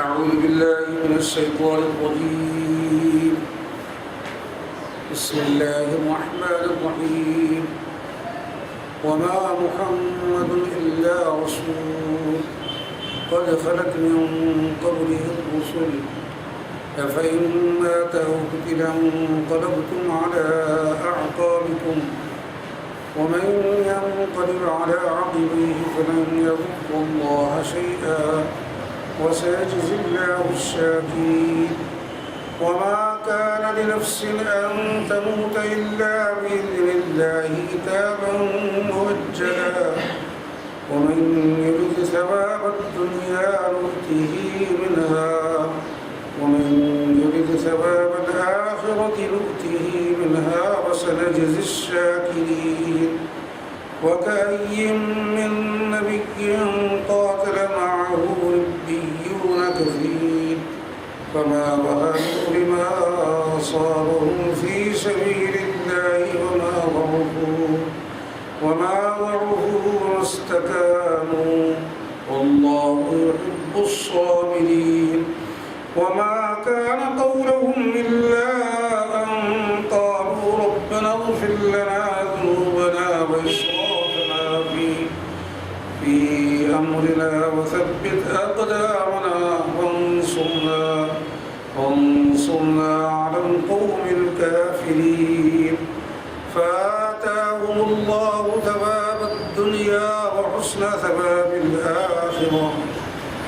أعوذ بالله من الشيطان الرجيم. بسم الله الرحمن الرحيم. وما محمد إلا رسول قد خلت من قبله الرسل أفإن مات أو قتل انقلبتم على أعقابكم ومن ينقلب على عقبيه فلن يضر الله شيئا وسيجزي الله الشاكرين. وما كان لنفس أن تموت إلا بإذن الله كتابا مؤجلا ومن يرد ثواب الدنيا نؤته منها ومن يرد ثواب الآخرة نؤته منها وسنجزي الشاكرين. وكأي من نبي قاتل معه ربيون كثير فما وهنوا لما أصابهم في سبيل الله وما ضعفوا وما استكانوا والله يحب الصابرين. وما كان قولهم إلا أن قالوا ربنا اغفر لنا ذنوبنا وإسرافنا في أمرنا وثبت أقدامنا وانصرنا على القوم الكافرين. فآتاهم الله ثواب الدنيا وحسن ثواب الآخرة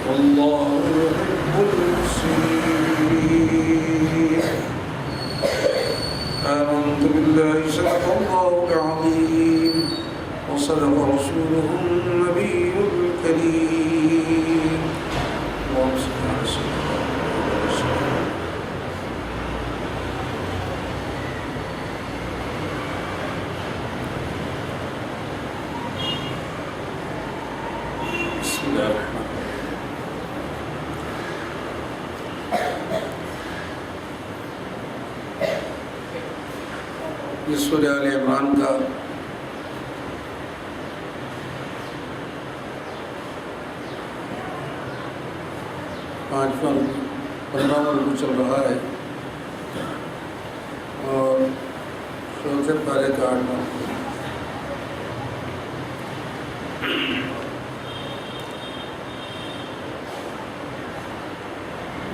والله يحب المحسنين. آمنت بالله صدق الله العظيم وصدق رسوله النبي الكريم. اللهم صل على سيدنا بسم الله الرحمن الرحيم. یہ سورہ آل عمران کا 15واں رکوع چل رہا ہے اور چوتھے پارے کا 8واں رکوع.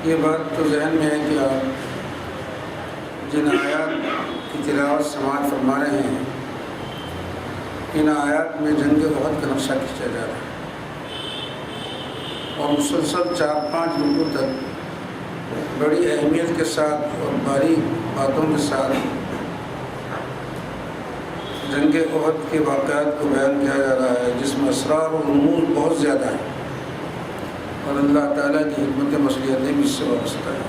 یہ بات تو ذہن میں ہے کہ آپ جن آیات کی تلاوت سماعت فرما رہے ہیں ان آیات میں جنگ احد کا نقشہ کھینچا جا رہا ہے اور مسلسل 4-5 رکوع تک بڑی اہمیت کے ساتھ اور باریک باتوں کے ساتھ جنگ احد کے واقعات کو بیان کیا جا رہا ہے جس میں اسرار و رموز بہت زیادہ ہیں اور اللہ تعالیٰ کی حکمت مصلحتیں بھی اس سے وابستہ ہیں.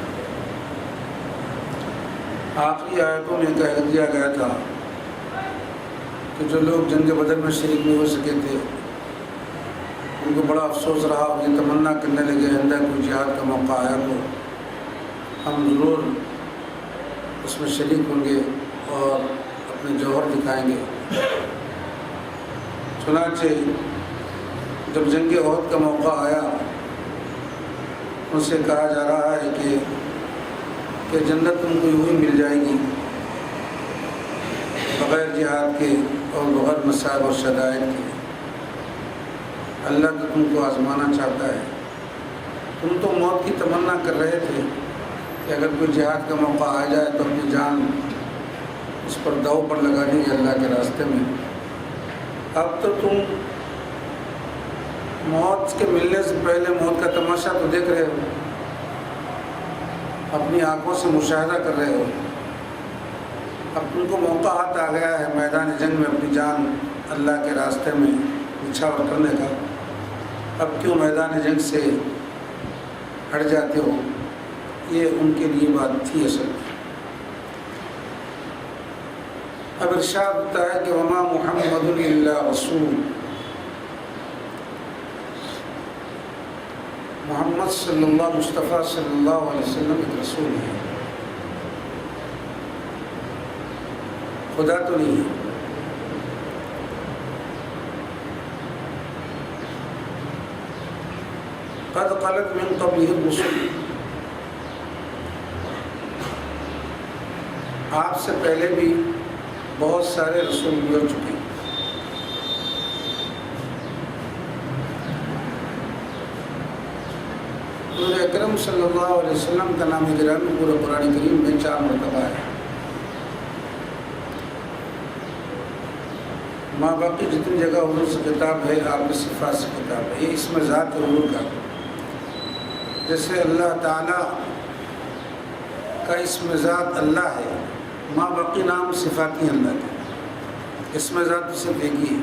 آخری آیتوں میں کہہ دیا گیا تھا کہ جو لوگ جنگ بدر میں شریک نہیں ہو سکے تھے ان کو بڑا افسوس رہا اور یہ تمنا کرنے لگے آئندہ کوئی جہاد کا موقع آیا تو ہم ضرور اس میں شریک ہوں گے اور اپنے جوہر دکھائیں گے. چنانچہ جب جنگ احد کا موقع آیا ان سے کہا جا رہا ہے کہ جنت تم کو یوں ہی مل جائے گی بغیر جہاد کے اور بغیر مصائب اور شدائد کے. اللہ تو تم کو آزمانا چاہتا ہے. تم تو موت کی تمنا کر رہے تھے کہ اگر کوئی جہاد کا موقع آ جائے تو اپنی جان اس پر داؤ پر لگا دیں گے اللہ کے راستے میں. اب تو تم موت کے ملنے سے پہلے موت کا تماشا تو دیکھ رہے ہو, اپنی آنکھوں سے مشاہدہ کر رہے ہو. اب تم کو موقع ہاتھ آ گیا ہے میدان جنگ میں اپنی جان اللہ کے راستے میں نچھاور کرنے کا. اب کیوں میدان جنگ سے ہٹ جاتے ہو؟ یہ ان کے لیے بات تھی اصل. اب ارشاد ہوتا ہے کہ وما محمد الا رسول, محمد صلی اللہ مصطفیٰ صلی اللہ علیہ وسلم ایک رسول ہے, خدا تو نہیں ہے. قد خلت من قبلہ الرسل، آپ سے پہلے بھی بہت سارے رسول گزر چکے ہیں۔ حضور اکرم صلی اللہ علیہ وسلم کا نام گرامی پورے قرآن کریم میں 4 مرتبہ ہے۔ ماں باقی جتنی جگہ حضور سے کتاب ہے، آپ کی صفات سے کتاب ہے، یہ اسم ذات ہے حضور کا۔ جیسے اللہ تعالیٰ کا اسم ذات اللہ ہے، ماں باقی نام صفاتی ہیں اللہ کے، اسم ذات صرف ایک ہی ہے۔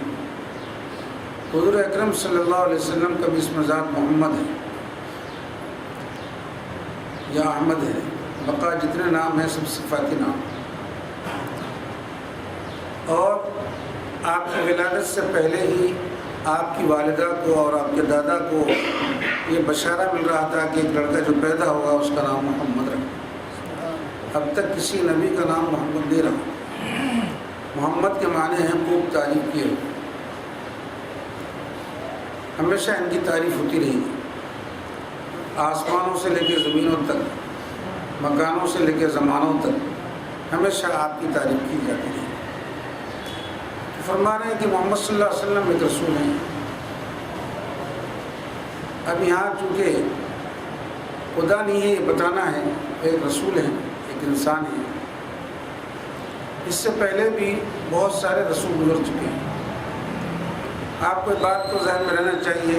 حضور اکرم صلی اللہ علیہ وسلم کا بھی اسم ذات محمد ہے یا احمد ہے، بقا جتنے نام ہیں سب صفاتی نام۔ اور آپ کی ولادت سے پہلے ہی آپ کی والدہ کو اور آپ کے دادا کو یہ بشارہ مل رہا تھا کہ ایک لڑکا جو پیدا ہوگا اس کا نام محمد رکھا۔ اب تک کسی نبی کا نام محمد نہیں رہا۔ محمد کے معنی ہیں خوب تعریف کیے، ہمیشہ ان کی تعریف ہوتی رہی، آسمانوں سے لے کے زمینوں تک، مکانوں سے لے کے زمانوں تک، ہمیشہ آپ کی تعریف کی جاتی رہی۔ فرما رہے ہیں کہ محمد صلی اللہ علیہ وسلم ایک رسول ہیں۔ اب یہاں چونکہ خدا نہیں ہے، یہ بتانا ہے ایک رسول ہیں، ایک انسان ہے۔ اس سے پہلے بھی بہت سارے رسول گزر چکے ہیں۔ آپ کو بات کو ذہن میں رہنا چاہیے،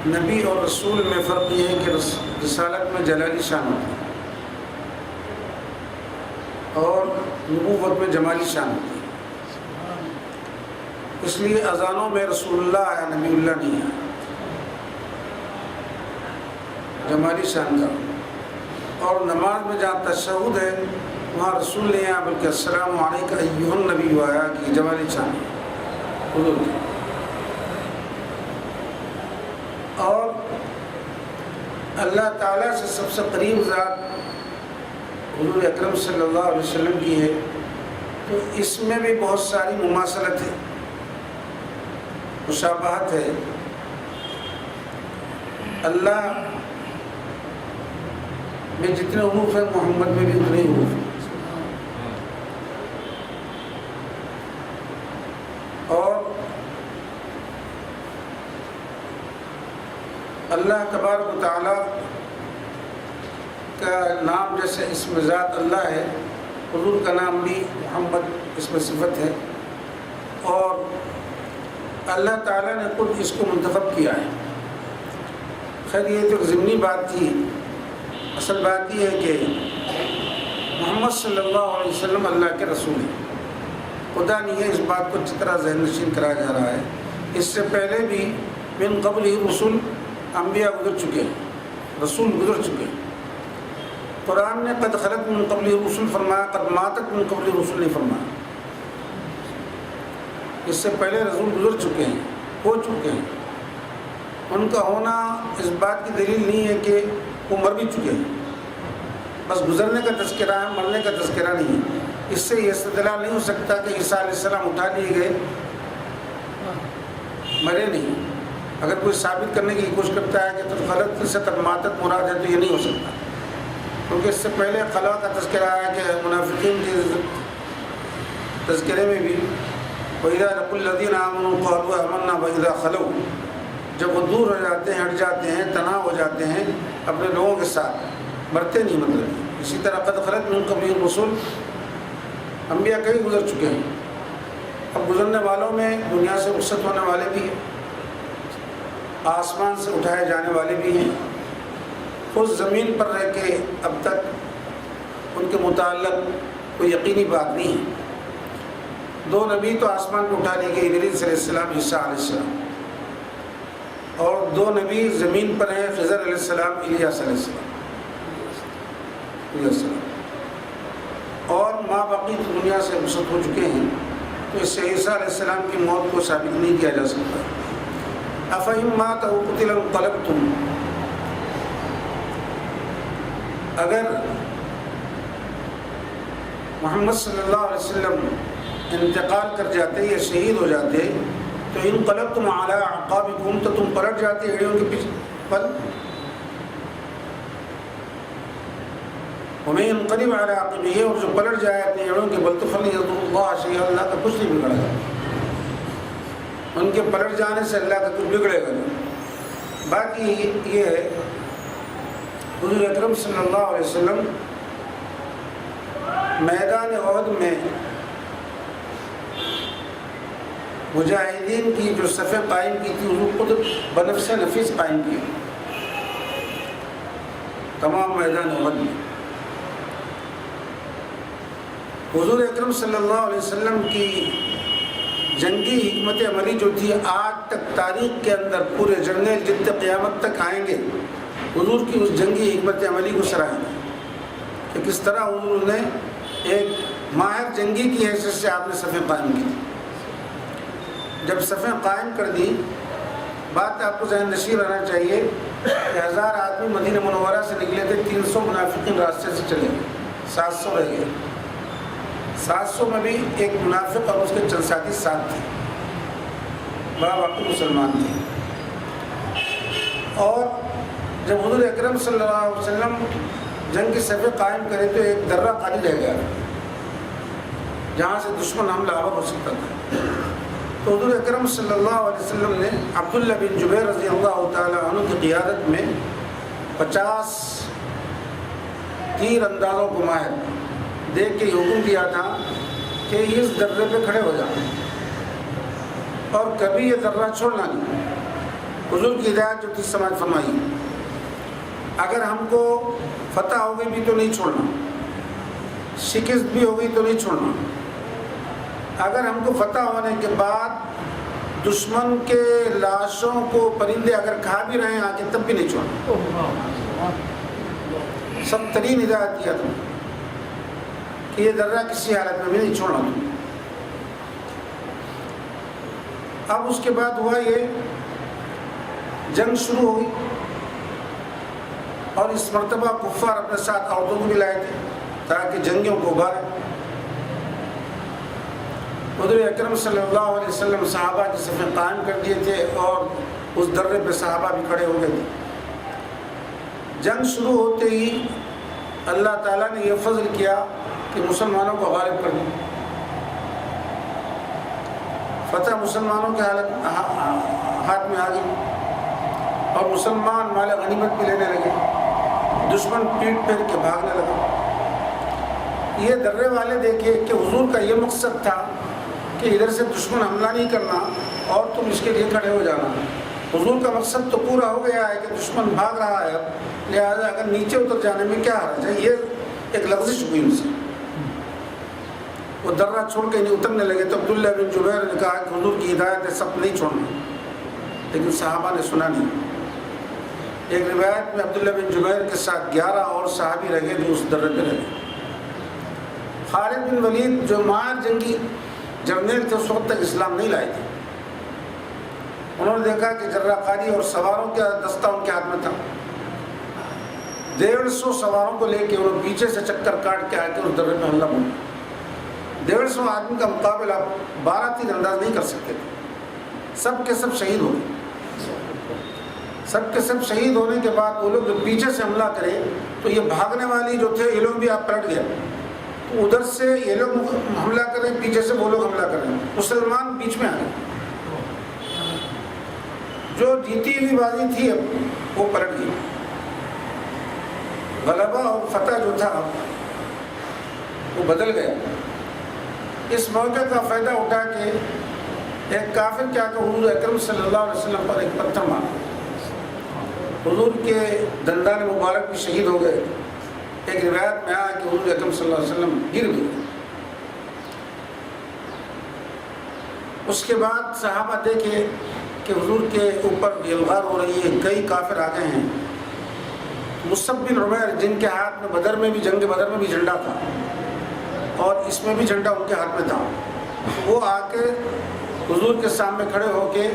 نبی اور رسول میں فرق یہ ہے کہ رسالت میں جلالی شان ہوتی ہے اور نبوت میں جمالی شان ہوتی ہے۔ اس لیے اذانوں میں رسول اللہ آیا، نبی اللہ نہیں آیا، جمالی شان کا۔ اور نماز میں جہاں تشہد ہے وہاں رسول نہیں آیا بلکہ السلام علیکم ایھا النبی آیا کہ جمالی شان ہے حضور کی۔ اور اللہ تعالیٰ سے سب سے قریب ذات حضور اکرم صلی اللہ علیہ وسلم کی ہے، تو اس میں بھی بہت ساری مماثلت ہے، مشابہت ہے۔ اللہ میں جتنے حروف ہیں محمد میں بھی اتنے حروف ہیں۔ اور اللہ تبارک و تعالیٰ کا نام جیسے اسم ذات اللہ ہے، حضور کا نام بھی محمد اسم صفت ہے، اور اللہ تعالیٰ نے خود اس کو منتخب کیا ہے۔ خیر یہ تو ضمنی بات تھی، اصل بات یہ ہے کہ محمد صلی اللہ علیہ وسلم اللہ کے رسول ہیں، خدا نہیں ہے۔ اس بات کو اچھی طرح ذہن نشین کرایا جا رہا ہے۔ اس سے پہلے بھی من قبل ہی رسول، انبیاء گزر چکے ہیں، رسول گزر چکے ہیں۔ قرآن نے قد خلت من قبل رسول فرمایا، قد ماتت من قبل رسول نہیں فرمایا۔ اس سے پہلے رسول گزر چکے ہیں، ہو چکے ہیں۔ ان کا ہونا اس بات کی دلیل نہیں ہے کہ وہ مر بھی چکے ہیں، بس گزرنے کا تذکرہ ہے، مرنے کا تذکرہ نہیں ہے۔ اس سے یہ استدلال نہیں ہو سکتا کہ عیسیٰ علیہ السلام اٹھا لیے گئے، مرے نہیں۔ اگر کوئی ثابت کرنے کی کوشش کرتا ہے کہ تو غلط سے تک ماتت مراد ہے تو یہ نہیں ہو سکتا، کیونکہ اس سے پہلے خلا کا تذکرہ ہے کہ منافقین کے تذکرے میں بھی وَإِذَا لَقُوا الَّذِينَ آمَنُوا قَالُوا آمَنَّا وَإِذَا خَلَوْا، جب وہ دور ہو جاتے ہیں، ہٹ جاتے ہیں، تنہا ہو جاتے ہیں اپنے لوگوں کے ساتھ، مرتے نہیں مطلب۔ اسی طرح قد خلت من قبل الرسل، انبیاء کئی گزر چکے ہیں۔ اب گزرنے والوں میں دنیا سے رخصت ہونے والے بھی ہیں، آسمان سے اٹھائے جانے والے بھی ہیں، اس زمین پر رہ کے اب تک ان کے متعلق کوئی یقینی بات نہیں ہے۔ 2 نبی تو آسمان پہ اٹھا لیے گئے، ادریس علیہ السلام، عیسیٰ علیہ السلام، اور 2 نبی زمین پر ہیں، خضر علیہ السلام، الیاس علیہ السلام، اور ماں باقی تو دنیا سے رخصت ہو چکے ہیں، تو اس سے عیسیٰ علیہ السلام کی موت کو ثابت نہیں کیا جا سکتا۔ افہم مات او قتل انقلبتم، اگر محمد صلی اللہ علیہ وسلم انتقال کر جاتے یا شہید ہو جاتے تو انقلبتم علی اعقابکم، تو تم پلٹ جاتے ایڑیوں کے پیچھے يقبل ومن ينقلب على عقبه، اور جو پلٹ جائے اپنے جڑوں کے بل تو فلن يضر الله شيئا، اللہ کا کچھ نہیں بگڑے گا، ان کے پلٹ جانے سے اللہ کا کچھ بگڑے گا نہیں۔ باقی یہ ہے حضور اکرم صلی اللہ علیہ وسلم میدان احد میں مجاہدین کی جو صفیں قائم کی تھی حضور خود بنفس نفیس قائم کی تمام میدان احد میں۔ حضور اکرم صلی اللہ علیہ وسلم کی جنگی حکمت عملی جو تھی آج تک تاریخ کے اندر پورے جرنیل جتنے قیامت تک آئیں گے حضور کی اس جنگی حکمت عملی کو سراہیں گے کہ کس طرح حضور نے ایک ماہر جنگی کی حیثیت سے آپ نے صفیں قائم کی۔ جب صفیں قائم کر دی، بات آپ کو ذہن نشین رہنا چاہیے کہ 1000 آدمی مدینہ منورہ سے نکلے تھے، 300 منافقین راستے سے چلے گئے، 700 رہ گئے۔ 700 میں بھی ایک منافق اور اس کے چند ساتھی ساتھ تھے، بڑا واقعی مسلمان تھے۔ اور جب حضور اکرم صلی اللہ علیہ وسلم جنگ کی صفیں قائم کرے تو ایک درہ خالی رہ گیا جہاں سے دشمن حملہ آور ہو سکتا تھا۔ تو حضور اکرم صلی اللہ علیہ وسلم نے عبداللہ بن جبیر رضی اللہ تعالیٰ عنہ کی قیادت میں 50 تیر اندازوں کو ماہر دیکھ کے حکم دیا تھا کہ اس درے پہ کھڑے ہو جائیں اور کبھی یہ درہ چھوڑنا نہیں۔ حضور کی ہدایت جو تھی سماعت فرمائی، اگر ہم کو فتح ہو گئی بھی تو نہیں چھوڑنا، شکست بھی ہو گئی تو نہیں چھوڑنا، اگر ہم کو فتح ہونے کے بعد دشمن کے لاشوں کو پرندے اگر کھا بھی رہے ہیں آگے تب بھی نہیں چھوڑنا۔ سب ترین ہدایت کیا تھا کہ یہ درہ کسی حالت میں بھی نہیں چھوڑنا۔ اب اس کے بعد ہوا یہ جنگ شروع ہوئی اور اس مرتبہ کفار اپنے ساتھ عورتوں کو بھی لائے تھے تاکہ جنگیوں کو ابھارے۔ حضور اکرم صلی اللہ علیہ وسلم صحابہ کی صفیں قائم کر دیے تھے اور اس درے پہ صحابہ بھی کھڑے ہو گئے تھے۔ جنگ شروع ہوتے ہی اللہ تعالیٰ نے یہ فضل کیا کہ مسلمانوں کو غالب کر دیا، فتح مسلمانوں کے ہاتھ میں آ گئی اور مسلمان مال غنیمت بھی لینے لگے، دشمن پیٹ پھیر کے بھاگنے لگا۔ یہ درے والے دیکھے کہ حضور کا یہ مقصد تھا کہ ادھر سے دشمن حملہ نہیں کرنا اور تم اس کے لیے کھڑے ہو جانا، حضور کا مقصد تو پورا ہو گیا ہے کہ دشمن بھاگ رہا ہے، لہذا اگر نیچے اتر جانے میں کیا حرج ہے۔ یہ ایک لغزش ہوئی ان سے، وہ درہ چھوڑ کے نہیں اترنے لگے۔ تو عبداللہ بن جبیر نے کہا کہ حضور کی ہدایت ہے سب نہیں چھوڑنا، لیکن صحابہ نے سنا نہیں۔ ایک روایت میں عبداللہ بن جبیر کے ساتھ 11 اور صحابی رہ گئے جو اس درے پہ رہ گئے۔ خالد بن ولید جو ماہر جنگی جرنیل تھے اس وقت تک اسلام نہیں لائے تھے، انہوں نے دیکھا کہ جرہ قاری اور سواروں کا دستہ ان کے ہاتھ میں تھا۔ 150 سواروں کو لے کے انہوں نے پیچھے سے چکر کاٹ کے آ کے اس درے پہ حملہ بولا۔ 150 آدمی کا مقابلہ 12 تیر انداز نہیں کر سکتے تھے، سب کے سب شہید ہو گئے۔ سب کے سب شہید ہونے کے بعد وہ لوگ جو پیچھے سے حملہ کرے تو یہ بھاگنے والی جو تھے یہ لوگ بھی آپ پلٹ گئے، تو ادھر سے یہ لوگ حملہ کریں، پیچھے سے وہ لوگ حملہ کریں، مسلمان بیچ میں آ گئے۔ جو جیتی ہوئی بازی تھی اب وہ پلٹ گئی، غلبہ اور فتح جو تھا وہ بدل گیا۔ اس موقع کا فائدہ اٹھا کے ایک کافر کیا کہ حضور اکرم صلی اللہ علیہ وسلم پر ایک پتھر مارا، حضور کے دندان مبارک بھی شہید ہو گئے۔ ایک روایت میں آیا کہ حضور اکرم صلی اللہ علیہ وسلم گر گئے۔ اس کے بعد صحابہ دیکھے کہ حضور کے اوپر یلغار ہو رہی ہے، کئی کافر آ گئے ہیں۔ مصعب بن عمیر جن کے ہاتھ میں بدر میں بھی جنگ بدر میں بھی جھنڈا تھا اور اس میں بھی جھنڈا ان کے ہاتھ میں تھا، وہ آ کے حضور کے سامنے کھڑے ہو کے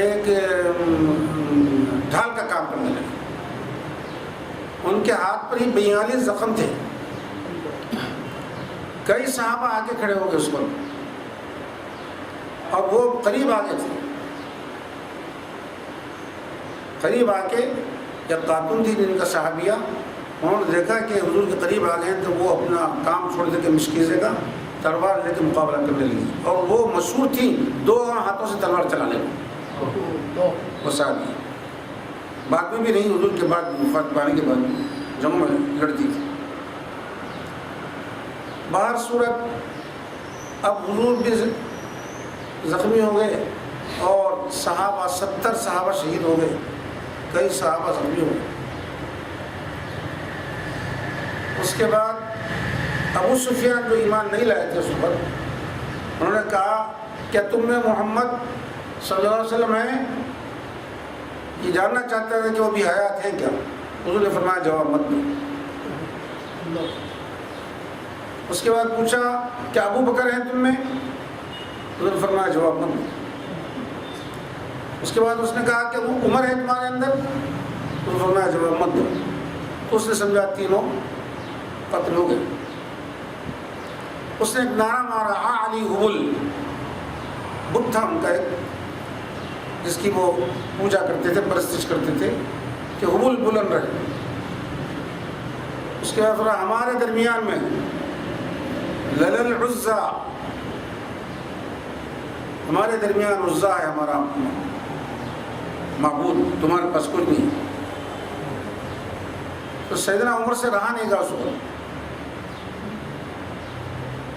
ایک ڈھال کا کام کرنے لگے۔ ان کے ہاتھ پر ہی 42 زخم تھے۔ کئی صحابہ آ کے کھڑے ہو گئے اس پر اور وہ قریب آ گئے تھے، قریب آ کے یا خاتون تھی جن کا صحابیہ، انہوں نے دیکھا کہ حضور کے قریب آ گئے تو وہ اپنا کام چھوڑ دے کے مشکیزے کا تلوار لے کے مقابلہ کرنے لگی، اور وہ مشہور تھی 2 ہاتھوں سے تلوار چلانے میں، وہ صحابی بعد میں بھی نہیں، حضور کے بعد وفات پانے کے بعد جنگوں میں لڑتی تھی۔ باہر صورت اب حضور بھی زخمی ہو گئے اور صحابہ 70 صحابہ شہید ہو گئے، کئی صحابہ زخمی ہو گئے۔ اس کے بعد ابو سفیان جو ایمان نہیں لائے تھے اس پر، انہوں نے کہا کیا تم میں محمد صلی اللہ علیہ وسلم ہیں؟ یہ جاننا چاہتا تھا کہ وہ بھی حیات ہیں کیا؟ حضور نے فرمایا جواب مت دو۔ اس کے بعد پوچھا کیا ابو بکر ہیں تم میں؟ حضور نے فرمایا جواب مت دو۔ اس کے بعد اس نے کہا کہ وہ عمر ہے تمہارے اندر؟ حضور نے فرمایا جواب مت دو۔ تو اس نے سمجھا تینوں قتل ہو گئے۔ اس نے ایک نعرہ مارا علی حبل، بت تھا ان کا ایک جس کی وہ پوجا کرتے تھے، پرستش کرتے تھے کہ حبل بلند رہے۔ اس کے بعد فرمایا ہمارے درمیان میں لل عزا، ہمارے درمیان عزا ہے ہمارا معبود، تمہارے پاس کچھ نہیں۔ تو سیدنا عمر سے رہا نہیں گا اس وقت،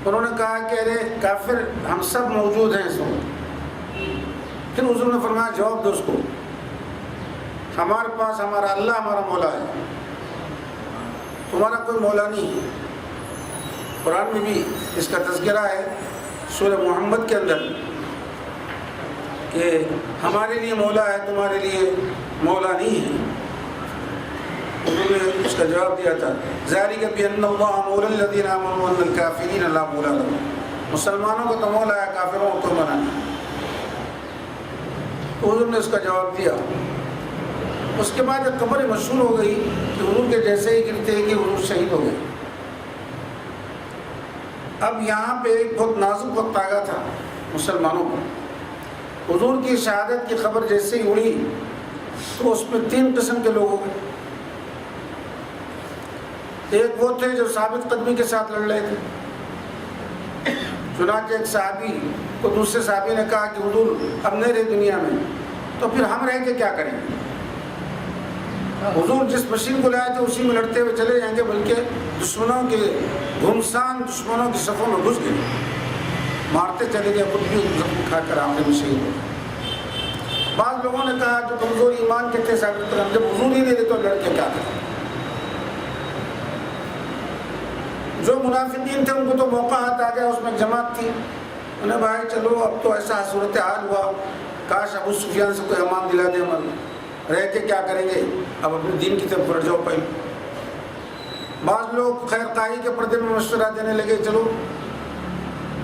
انہوں نے کہا کہ ارے کافر ہم سب موجود ہیں اس وقت۔ پھر حضور نے فرمایا جواب دو اس کو، ہمارے پاس ہمارا اللہ ہمارا مولا ہے، تمہارا کوئی مولا نہیں ہے۔ قرآن میں بھی اس کا تذکرہ ہے سورہ محمد کے اندر کہ ہمارے لیے مولا ہے، تمہارے لیے مولا نہیں ہے۔ انہوں نے اس کا جواب دیا تھا ذالک بأن اللہ مولا الذین آمنوا وأن الکافرین لا مولا لهم، مسلمانوں کو تو مولا ہے، کافروں کو مولا نہیں۔ تو حضور نے اس کا جواب دیا۔ اس کے بعد ایک خبر مشہور ہو گئی کہ حضور کے جیسے ہی گرتے ہیں کہ حضور شہید ہو گئے۔ اب یہاں پہ ایک بہت نازک وقت آ گیا تھا مسلمانوں کو۔ حضور کی شہادت کی خبر جیسے ہی اڑی تو اس میں 3 قسم کے لوگ ہو گئے۔ ایک وہ تھے جو ثابت قدمی کے ساتھ لڑ رہے تھے، چنانچہ ایک صحابی کو دوسرے صحابی نے کہا کہ حضور اب نہیں رہے دنیا میں، تو پھر ہم رہ کے کیا کریں گے؟ حضور جس مشین کو لائے تھے اسی میں لڑتے ہوئے چلے جائیں گے، بلکہ دشمنوں کے گھمسان دشمنوں کی صفوں میں گھس گئے، مارتے چلے گئے، خود بھی زخم کھا کر آخر میں شہید ہو گئے۔ بعض لوگوں نے کہا جو کمزور ایمان کے تھے ثابت قدم، جب حضور ہی نہیں رہے تو لڑ کے کیا کریں؟ جو منافقین تھے ان کو تو موقع ہاتھ آ گیا، اس میں جماعت تھی، انہیں بھائی چلو اب تو ایسا صورتحال ہوا، کاش ابو سفیان سے کوئی امان دلا دے، ہمارے رہ کے کیا کریں گے، اب اپنے دین کی طرف پلٹ جاؤ پہلے۔ بعض لوگ خیر خواہی کے پردے میں مشورہ دینے لگے چلو،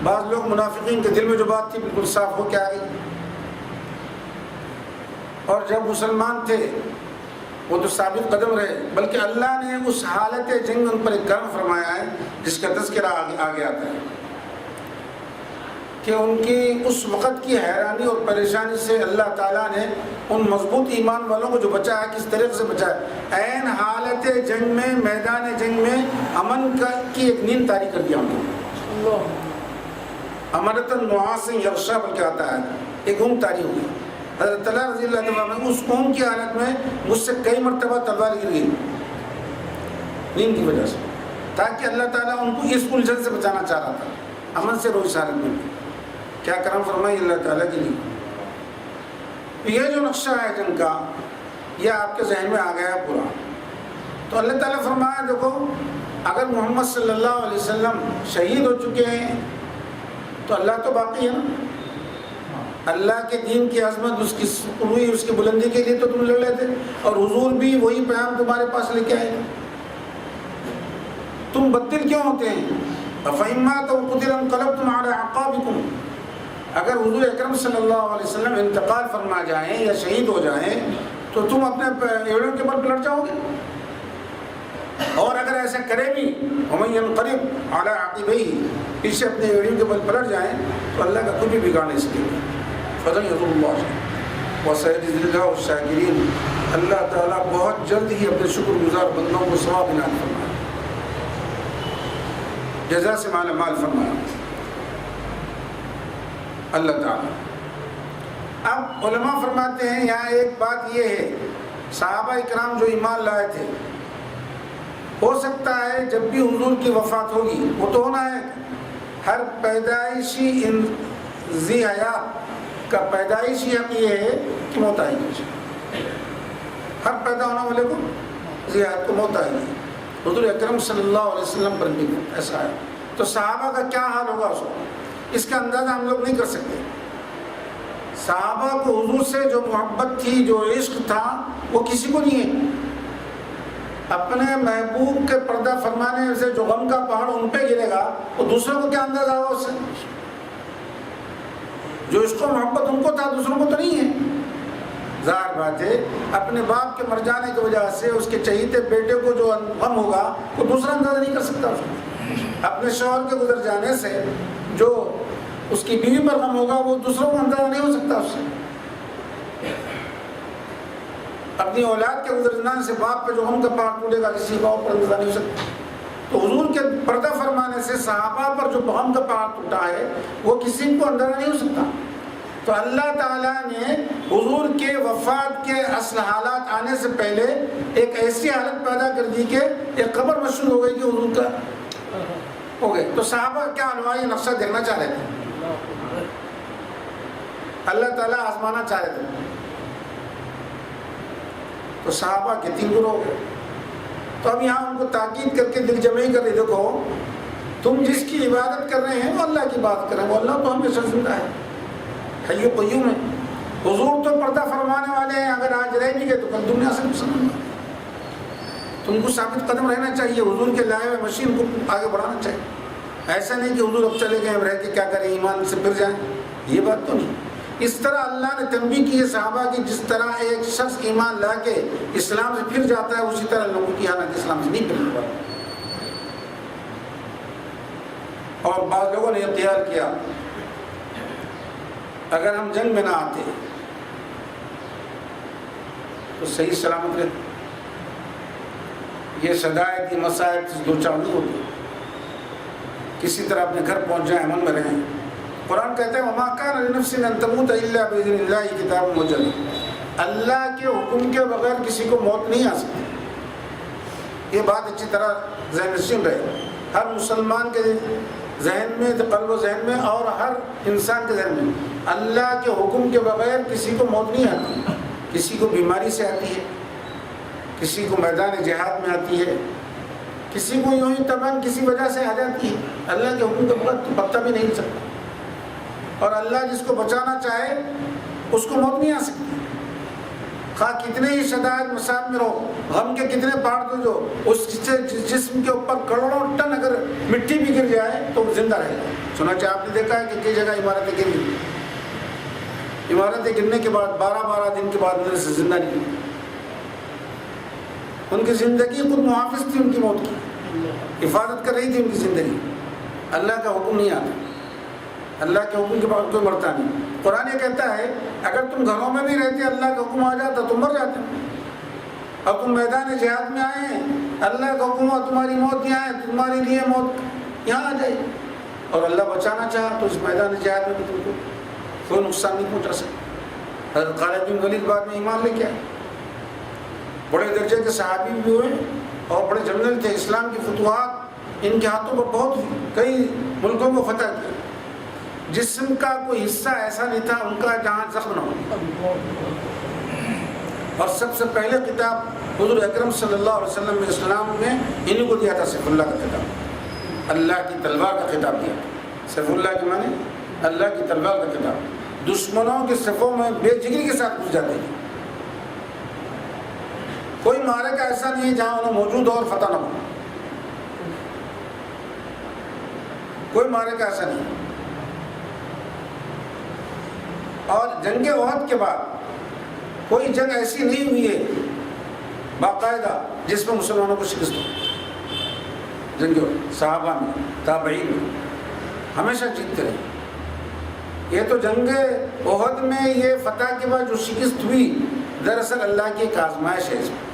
بعض لوگ منافقین کے دل میں جو بات تھی بالکل صاف ہو کے آ گئی۔ اور جب مسلمان تھے وہ تو ثابت قدم رہے، بلکہ اللہ نے اس حالت جنگ ان پر ایک کرم فرمایا ہے جس کا تذکرہ آگے آتا ہے کہ ان کی اس وقت کی حیرانی اور پریشانی سے اللہ تعالیٰ نے ان مضبوط ایمان والوں کو جو بچایا، کس طریقے سے بچایا، عین حالت جنگ میں، میدان جنگ میں امن کی ایک نیند طاری کر دیا ان کو، امنتاً نعاساً یغشا بلکہ آتا ہے، ایک اونگ طاری ہو گئی۔ حضرت طلحہ رضی اللہ عنہ میں اس قوم کی حالت میں مجھ سے کئی مرتبہ تلوار گر گئی نیند کی وجہ سے، تاکہ اللہ تعالیٰ ان کو اس الجھن سے بچانا چاہ رہا تھا، امن سے روز حالت میں۔ کیا کرم فرمائی اللہ تعالیٰ کے لیے۔ یہ جو نقشہ ہے جنگ کا، یہ آپ کے ذہن میں آ گیا ہے پورا۔ تو اللہ تعالیٰ فرمایا دیکھو اگر محمد صلی اللہ علیہ وسلم شہید ہو چکے ہیں تو اللہ تو باقی ہے نا، اللہ کے دین کی عظمت، اس کی روئی، اس کی بلندی کے لیے تو تم لڑ لیتے، اور حضور بھی وہی پیغام تمہارے پاس لے کے آئے، تم بدل کیوں ہوتے ہیں؟ فَإِن مَاتَ وَقُتِلَ انقلبتم عَلَىٰ أَعْقَابِكُمْ، اگر حضور اکرم صلی اللہ علیہ وسلم انتقال فرما جائیں یا شہید ہو جائیں تو تم اپنے ایڑیوں کے بل پلٹ جاؤ گے، اور اگر ایسا کرے بھی وَمَن يَنقَلِبْ عَلَىٰ عَقِبَيْهِ، پیچھے اپنے ایڑیوں کے بل پلٹ جائیں تو اللہ کا کچھ بھی بگاڑ نہیں سکے گا۔ فَسَيَجْزِي اللَّهُ وَسَيَجْزِي اللَّهُ الشَّاكِرِينَ۔ اللہ تعالیٰ بہت جلد ہی اپنے شکر گزار بندوں کو ثواب عنایت فرمائے، جزا سے مال مال فرمائے اللہ تعالیٰ۔ اب علماء فرماتے ہیں یہاں ایک بات یہ ہے، صحابہ اکرام جو ایمان لائے تھے، ہو سکتا ہے جب بھی حضور کی وفات ہوگی، وہ تو ہونا ہے، ہر پیدائشی ذی حیات کا پیدائشی حق یہ ہے کہ موت آئے گی، ہر پیدا ہونے والے کو ذی حیات کو موت آئے گی۔ حضور اکرم صلی اللہ علیہ وسلم پر بھی ایسا ہے، تو صحابہ کا کیا حال ہوگا اس وقت، اس کا اندازہ ہم لوگ نہیں کر سکتے۔ صحابہ کو حضور سے جو محبت تھی، جو عشق تھا، وہ کسی کو نہیں ہے۔ اپنے محبوب کے پردہ فرمانے سے جو غم کا پہاڑ ان پہ گرے گا، وہ دوسروں کو کیا اندازہ ہوگا اس سے؟ جو عشق و محبت ان کو تھا دوسروں کو تو نہیں ہے۔ ظاہر بات ہے اپنے باپ کے مر جانے کی وجہ سے اس کے چہیتے بیٹے کو جو غم ہوگا وہ دوسرا اندازہ نہیں کر سکتا اس کو۔ اپنے شوہر کے گزر جانے سے جو اس کی بیوی پر غم ہوگا وہ دوسروں کو اندازہ نہیں ہو سکتا اس سے۔ اپنی اولاد کے گزر جانے سے باپ پہ جو غم کا پہاڑ ٹوٹے گا کسی کا اور اندازہ نہیں ہو سکتا۔ تو حضور کے پردہ فرمانے سے صحابہ پر جو غم کا پہاڑ ٹوٹا ہے وہ کسی کو اندازہ نہیں ہو سکتا۔ تو اللہ تعالیٰ نے حضور کے وفات کے اصل حالات آنے سے پہلے ایک ایسی حالت پیدا کر دی کہ ایک قبر مشہور ہو گئی کہ حضور کا ہو گئے۔ تو صحابہ کیا انواع یہ نقشہ دیکھنا چاہ رہے تھے، اللہ تعالیٰ آزمانا چاہ رہے تھے، تو صحابہ کے 3 گروہ ہو گئے۔ تو اب یہاں ان کو تاکید کر کے دل جمعی کر رہے، دیکھو تم جس کی عبادت کر رہے ہیں وہ اللہ کی بات کر رہے ہیں، وہ اللہ تو ہمیشہ زندہ ہے، حی قیوم ہے۔ حضور تو پردہ فرمانے والے ہیں، اگر آج رہ بھی گئے تو کل دنیا سے مسلمان ہے۔ تم کو ثابت قدم رہنا چاہیے، حضور کے لائے ہوئے مشین کو آگے بڑھانا چاہیے۔ ایسا نہیں کہ حضور اب چلے گئے اب رہ کے کیا کریں، ایمان سے پھر جائیں، یہ بات تو نہیں۔ اس طرح اللہ نے تنبیہ کی ہے صحابہ کی، جس طرح ایک شخص ایمان لا کے اسلام سے پھر جاتا ہے اسی طرح لوگوں کی حالت اسلام سے نہیں پھرنے والی۔ اور بعض لوگوں نے اختیار کیا اگر ہم جنگ میں نہ آتے تو صحیح سلامت رہتے، یہ شدائد کی مسائل سے دو چار نہیں ہوتی، کسی طرح اپنے گھر پہنچ جائیں، امن میں رہیں۔ قرآن کہتا ہے وَمَا كَانَ لِنَفْسٍ أَن تَمُوتَ إِلَّا بِإِذْنِ اللَّهِ كِتَابٌ مُّجَّلٌ، اللہ کے حکم کے بغیر کسی کو موت نہیں آ سکتی۔ یہ بات اچھی طرح ذہن نشین رہے، ہر مسلمان کے ذہن میں، قلب و ذہن میں، اور ہر انسان کے ذہن میں، اللہ کے حکم کے بغیر کسی کو موت نہیں آتی۔ کسی کو بیماری سے آتی ہے، کسی کو میدان جہاد میں آتی ہے، کسی کو یوں ہی تباہ کسی وجہ سے آ جاتی ہے، اللہ کے حکم کے بغیر تو پتہ بھی نہیں سکتا۔ اور اللہ جس کو بچانا چاہے اس کو موت نہیں آ سکتی، خواہ کتنے ہی شدائد مصائب میں رہو، غم کے کتنے پہاڑ تو جو اس جسم کے اوپر کروڑوں ٹن اگر مٹی بھی گر جائے تو وہ زندہ رہے گا۔ چنانچہ آپ نے دیکھا ہے کہ کئی جگہ عمارتیں گری، عمارتیں گرنے کے بعد 12 دن کے بعد میرے سے زندہ نہیں ہوئی۔ ان کی زندگی خود محافظ تھی، ان کی موت کی حفاظت کر رہی تھی ان کی زندگی۔ اللہ کا حکم نہیں آتا، اللہ کے حکم کے بعد کوئی مرتا نہیں۔ قرآن یہ کہتا ہے اگر تم گھروں میں بھی رہتے اللہ کا حکم آ جاتا تم مر جاتے، اور تم میدان جہاد میں آئے ہیں، اللہ کا حکم ہوا تمہاری موت یہاں ہے، تمہارے لیے موت یہاں آ جائے، اور اللہ بچانا چاہا تو اس میدان جہاد میں بھی تم کو کوئی نقصان نہیں پہنچا سکتا۔ حضرت خالد بن ولید بعد میں ایمان لے کے آئے، بڑے درجے کے صحابی بھی ہوئے اور بڑے جنرل تھے، اسلام کی فتوحات ان کے ہاتھوں پر بہت ہوئی، کئی ملکوں کو فتح کیا۔ جسم کا کوئی حصہ ایسا نہیں تھا ان کا جہاں زخم نہ ہو۔ اور سب سے پہلے خطاب حضور اکرم صلی اللہ علیہ وسلم نے اسلام میں انہیں کو دیا تھا، سیف اللہ کا خطاب، اللہ کی تلوار کا خطاب دیا۔ سیف اللہ کے معنی اللہ کی تلوار کا خطاب، دشمنوں کے صفوں میں بے جگری کے ساتھ گھس جاتے ہیں۔ کوئی معرکہ ایسا نہیں ہے جہاں انہیں موجود ہو اور فتح نہ ہو، کوئی معرکہ ایسا نہیں۔ اور جنگ احد کے بعد کوئی جنگ ایسی نہیں ہوئی ہے باقاعدہ جس میں مسلمانوں کو شکست ہو۔ جنگ صحابہ میں، تابعین میں ہمیشہ جیتتے رہے۔ یہ تو جنگ احد میں یہ فتح کے بعد جو شکست ہوئی دراصل اللہ کی ایک آزمائش ہے اس میں،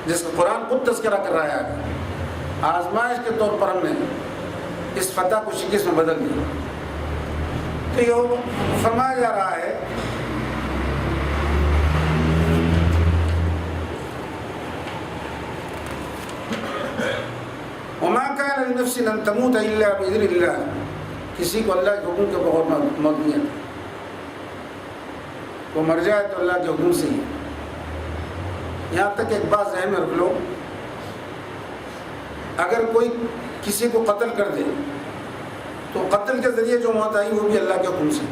جس کا قرآن خود تذکرہ کر رہا ہے۔ آزمائش کے طور پر ہم نے اس فتح کو شکست میں بدل دیا۔ تو یہ فرمایا جا رہا ہے وما كان لنفس ان تموت الا باذن اللہ، کسی کو اللہ کے حکم کے بغیر موت نہیں آتی، وہ مر جائے تو اللہ کے حکم سے ہی۔ یہاں تک ایک بات ذہن میں رکھ لو، اگر کوئی کسی کو قتل کر دے تو قتل کے ذریعے جو موت آئی وہ بھی اللہ کے حکم سے،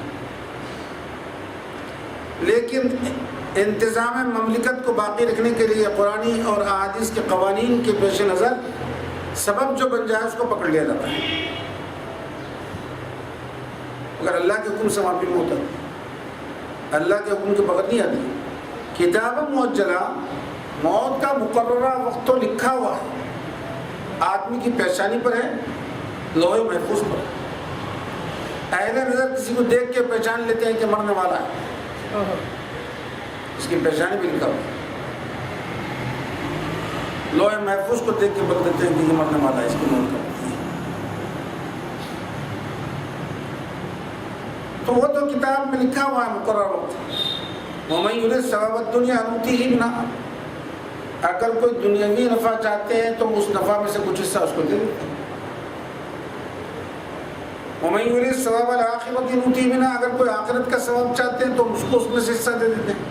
لیکن انتظام مملکت کو باقی رکھنے کے لیے قرآنی اور احادیث کے قوانین کے پیش نظر سبب جو بن جائے اس کو پکڑ لیا جاتا ہے، اگر اللہ کے حکم سے معافی موت آتی، اللہ کے حکم کے بغیر نہیں آتی۔ کتاب معجلہ، موت کا مقررہ وقت تو لکھا ہوا ہے، آدمی کی پیشانی پر ہے، لوح محفوظ پر۔ اہل نظر کسی کو دیکھ کے پہچان لیتے ہیں کہ مرنے والا ہے، اس کی پیشانی بھی لکھا ہوا ہے، لوح محفوظ کو دیکھ کے بول دیتے ہیں کہ یہ مرنے والا ہے، اس کی موت کا۔ تو وہ تو کتاب میں لکھا ہوا ہے مقرر وقت۔ وَمَن يُرِدْ ثَوَابَ الدُّنْيَا نُؤْتِهِ مِنْهَا، اگر کوئی دنیاوی نفع چاہتے ہیں تو اس نفع میں سے کچھ حصہ اس کو دے دیتے ہیں۔ وَمَن يُرِدْ ثَوَابَ الْآخِرَةِ نُؤْتِهِ مِنْهَا، اگر کوئی آخرت کا ثواب چاہتے ہیں تو اس کو اس میں سے حصہ دے دیتے ہیں۔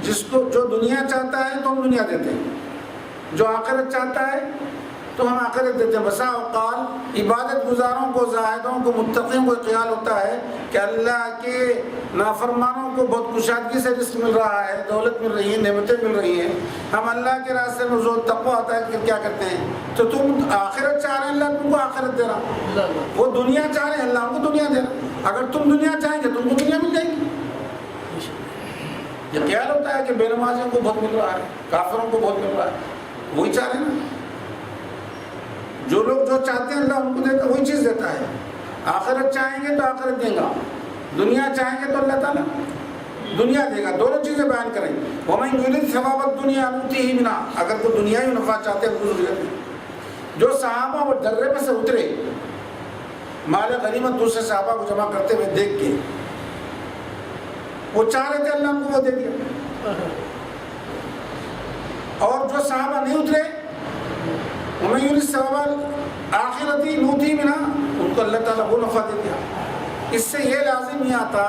جس کو جو دنیا چاہتا ہے تو ہم دنیا دیتے ہیں، جو آخرت چاہتا ہے تو ہم آخرت دیتے ہیں۔ بسا اوقات عبادت گزاروں کو، زاہدوں کو، متقیوں کو خیال ہوتا ہے کہ اللہ کے نافرمانوں کو بہت کشادگی سے رزق مل رہا ہے، دولت مل رہی ہے، نعمتیں مل رہی ہیں، ہم اللہ کے راستے میں زور تقویٰ آتا ہے کہ کیا کرتے ہیں، تو تم آخرت چاہ رہے ہیں، اللہ تم کو آخرت دے رہا، وہ دنیا چاہ رہے ہیں، اللہ ان کو دنیا دے رہا۔ اگر تم دنیا چاہیں گے تم کو دنیا مل جائے گی۔ یہ خیال ہوتا ہے کہ بے نمازیوں کو بہت مل رہا ہے، کافروں کو بہت مل رہا ہے، وہی چاہ رہے ہیں نا۔ جو لوگ جو چاہتے ہیں اللہ ان کو دیتا، وہی چیز دیتا ہے۔ آخرت چاہیں گے تو آخرت دے گا، دنیا چاہیں گے تو اللہ تعالیٰ دنیا دے گا، دونوں چیزیں بیان کریں۔ وَمَن يُرِدْ ثَوَابَ الدُّنْيَا نُؤْتِهِ مِنْهَا، اگر کوئی دنیاوی نفع چاہتے ہیں تو ضرورت نہیں۔ جو صحابہ وہ درے میں سے اترے، مال غنیمت دوسرے صحابہ کو جمع کرتے ہوئے دیکھ کے وہ چاہ رہے تھے، اللہ ان کو وہ دے دیا۔ اور جو صحابہ نہیں اترے، وَمَن يُرِدْ ثَوَابَ الْآخِرَةِ نُؤْتِهِ مِنْهَا، ان کو اللہ تعالیٰ وہ نفع دے دیا۔ اس سے یہ لازم نہیں آتا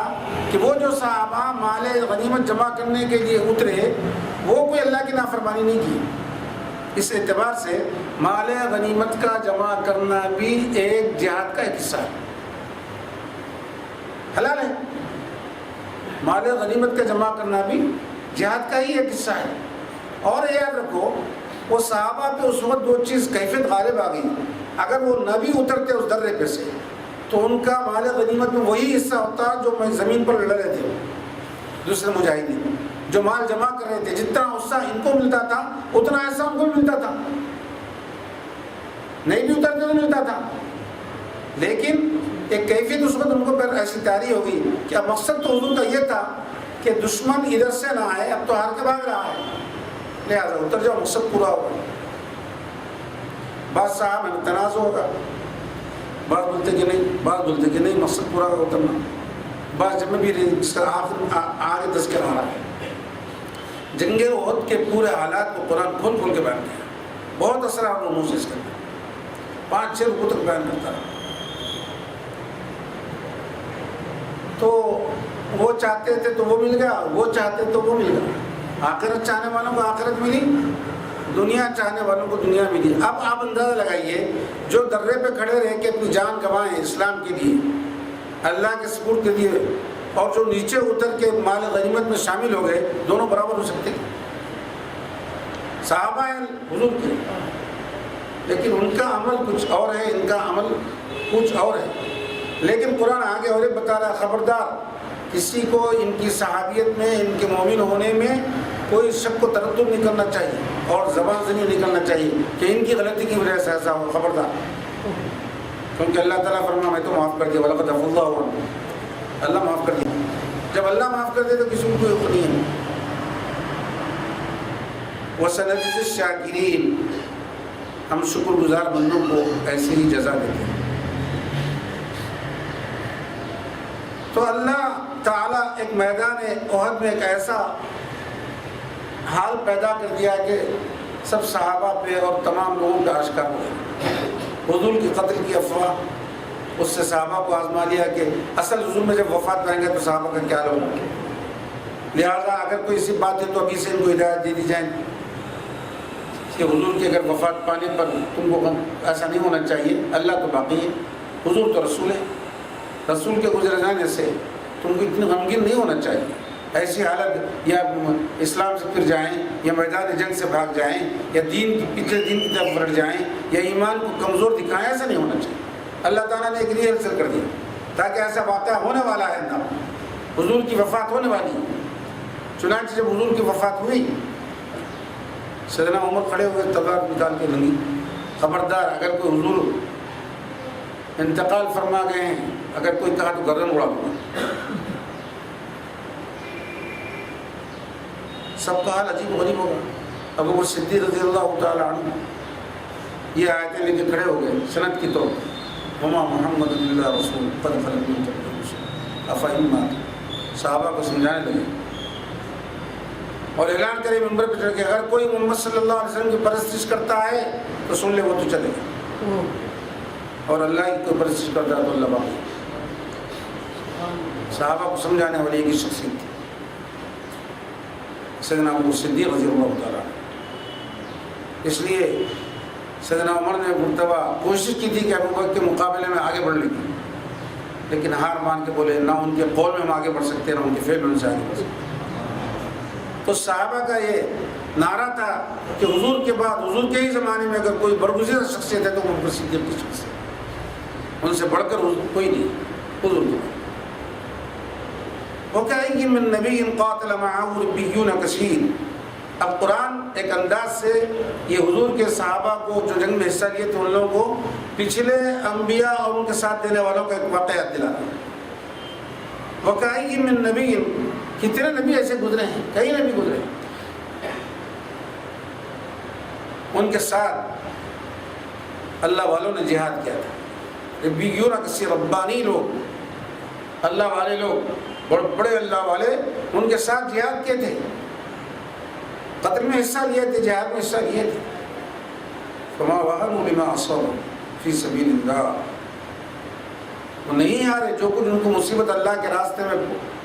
کہ وہ جو صحابہ مال غنیمت جمع کرنے کے لیے اترے وہ کوئی اللہ کی نافرمانی نہیں کی۔ اس اعتبار سے مال غنیمت کا جمع کرنا بھی ایک جہاد کا ایک حصہ ہے، حلال ہے۔ مال غنیمت کا جمع کرنا بھی جہاد کا ہی ایک حصہ ہے۔ اور یاد رکھو وہ صحابہ پہ اس وقت دو چیز کیفیت غالب آ گئی، اگر وہ نہ بھی اترتے اس درے پہ سے تو ان کا مال غنیمت میں وہی حصہ ہوتا جو زمین پر لڑ رہے تھے، دوسرے مجاہدین جو مال جمع کر رہے تھے، جتنا حصہ ان کو ملتا تھا اتنا حصہ ان کو بھی ملتا تھا، نہیں بھی اترتے تو ملتا تھا۔ لیکن ایک کیفیت اس وقت ان کو پھر ایسی تاری ہو گئی کہ اب مقصد تو حضور کا یہ تھا کہ دشمن ادھر سے نہ آئے، اب تو ہار کے بھاگ رہا ہے، لہٰذا اتر جاؤ، مقصد پورا ہوگا۔ بعض صاحب میں تنازع ہوگا، بعض بولتے کہ نہیں، بعض بولتے کہ نہیں مقصد پورا ہوگا اترنا، بعض جب میں بھی جس کا آگے تذکرہ آ رہا ہے۔ جنگ احد کے پورے حالات کو قرآن کھول کھول کے بیان کیا، بہت اثرات اور محسوس کرتا ہے، 5-6 رکوع تک بیان کرتا ہے۔ تو وہ چاہتے تھے تو وہ مل گیا، وہ چاہتے تو وہ مل گیا۔ آخرت چاہنے والوں کو آخرت ملی، دنیا چاہنے والوں کو دنیا ملی۔ اب آپ اندازہ لگائیے جو درے پہ کھڑے رہ کے اپنی جان گنوائیں اسلام کے لیے، اللہ کے سپرد کے لیے، اور جو نیچے اتر کے مال غنیمت میں شامل ہو گئے، دونوں برابر ہو سکتے ہیں؟ صحابہ ہیں حضور کے، لیکن ان کا عمل کچھ اور ہے، ان کا عمل کچھ اور ہے۔ لیکن قرآن آگے اور ایک بتا رہا ہے، خبردار کسی کو ان کی صحابیت میں، ان کے مومن ہونے میں کوئی شک و تردد نہیں کرنا چاہیے اور زبان سے نہیں نکلنا چاہیے کہ ان کی غلطی کی وجہ سے ایسا ہو، خبردار۔ کیونکہ اللہ تعالیٰ فرمایا میں تو معاف کر دیا، وَلَقَدْ عَفَا اللَّهُ عَنْهُمْ، اللہ معاف کر دیا۔ جب اللہ معاف کر دے تو کسی کو کوئی حق نہیں ہے. وَسَنَجْزِي الشَّاكِرِينَ، ہم شکر گزار بندوں کو ایسی ہی جزا دیتے ہیں. تو اللہ تعالیٰ ایک میدان احد میں ایک ایسا حال پیدا کر دیا کہ سب صحابہ پہ اور تمام لوگوں کا اشکار ہو گیا. حضور کی قتل کی افواہ، اس سے صحابہ کو آزما لیا کہ اصل حضور میں جب وفات پائیں گے تو صحابہ کا کیا ہوگا. لہٰذا اگر کوئی ایسی بات ہے تو ابھی سے ان کو ہدایت دے دی جائے کہ حضور کی اگر وفات پانے پر تم کو ایسا نہیں ہونا چاہیے. اللہ تو باقی ہے، حضور تو رسول ہے، رسول کے گزر جانے سے تم کو اتنی غمگین نہیں ہونا چاہیے. ایسی حالت یا اسلام سے پھر جائیں یا میدان جنگ سے بھاگ جائیں یا دین کی پیچھے دین کی طرف بڑھ جائیں یا ایمان کو کمزور دکھائیں، ایسا نہیں ہونا چاہیے. اللہ تعالیٰ نے ایک ریہرسل کر دیا تاکہ ایسا واقعہ ہونے والا ہے نا، حضور کی وفات ہونے والی ہے. چنانچہ جب حضور کی وفات ہوئی، سیدنا عمر کھڑے ہوئے تلوار نکال کے لگی، خبردار اگر کوئی حضور انتقال فرما گئے ہیں، اگر کوئی کہا تو گردن اڑا دوں. سب کا حال عجیب و غریب ہوگا. ابو بکر صدیق رضی اللہ تعالیٰ عنہ یہ آیتیں لے کے کھڑے ہو گئے سند کی طور وما محمد اللہ رسول قد خلت من قبلہ الرسل افإن مات. صحابہ کو سمجھانے لگے اور اعلان کرے منبر پہ چڑھ کے اگر کوئی محمد صلی اللہ علیہ وسلم کی پرستش کرتا ہے تو سن لے وہ تو چلے گا، اور اللہ کی کوئی پرستش کرتا ہے تو اللہ باقی. صحابہ کو سمجھانے والی ایک ہی شخصیت تھی، سیدنا ابو صدیق رضی اللہ تعالیٰ. اس لیے سیدنا عمر نے مرتبہ کوشش کی تھی کہ ابو بکر کے مقابلے میں آگے بڑھنے کی، لیکن ہار مان کے بولے نہ ان کے قول میں ہم آگے بڑھ سکتے نہ ان کے فعل میں ان سے آگے بڑھ سکتے. تو صحابہ کا یہ نعرہ تھا کہ حضور کے بعد، حضور کے ہی زمانے میں اگر کوئی برگزیدہ شخصیت ہے تو ابو بکر صدیق کی شخصیت، ان سے بڑھ کر کوئی نہیں حضور کے بعد. وَكَأَيٍّ مِّن نَّبِيٍّ قَاتَلَ مَعَهُ رِبِّيُّونَ كَثِيرٌ. اب قرآن ایک انداز سے یہ حضور کے صحابہ کو جو جنگ میں حصہ لیے تھے ان لوگوں کو پچھلے انبیاء اور ان کے ساتھ دینے والوں کا ایک واقعہ یاد دلاتا ہے. وَكَأَيٍّ مِّن نَّبِيٍّ، کتنے نبی ایسے گزرے ہیں، کئی نبی گزرے ہیں، ان کے ساتھ اللہ والوں نے جہاد کیا تھا. ربیون کسی ربانی لوگ، اللہ والے لوگ، بڑے بڑے اللہ والے، ان کے ساتھ جہاد کیے تھے، قتل میں حصہ لیے تھے، جہاد میں حصہ لیے تھے. فما وهنوا لما اصابهم فی سبیل اللہ. وہ نہیں ہارے، جو کچھ ان کو مصیبت اللہ کے راستے میں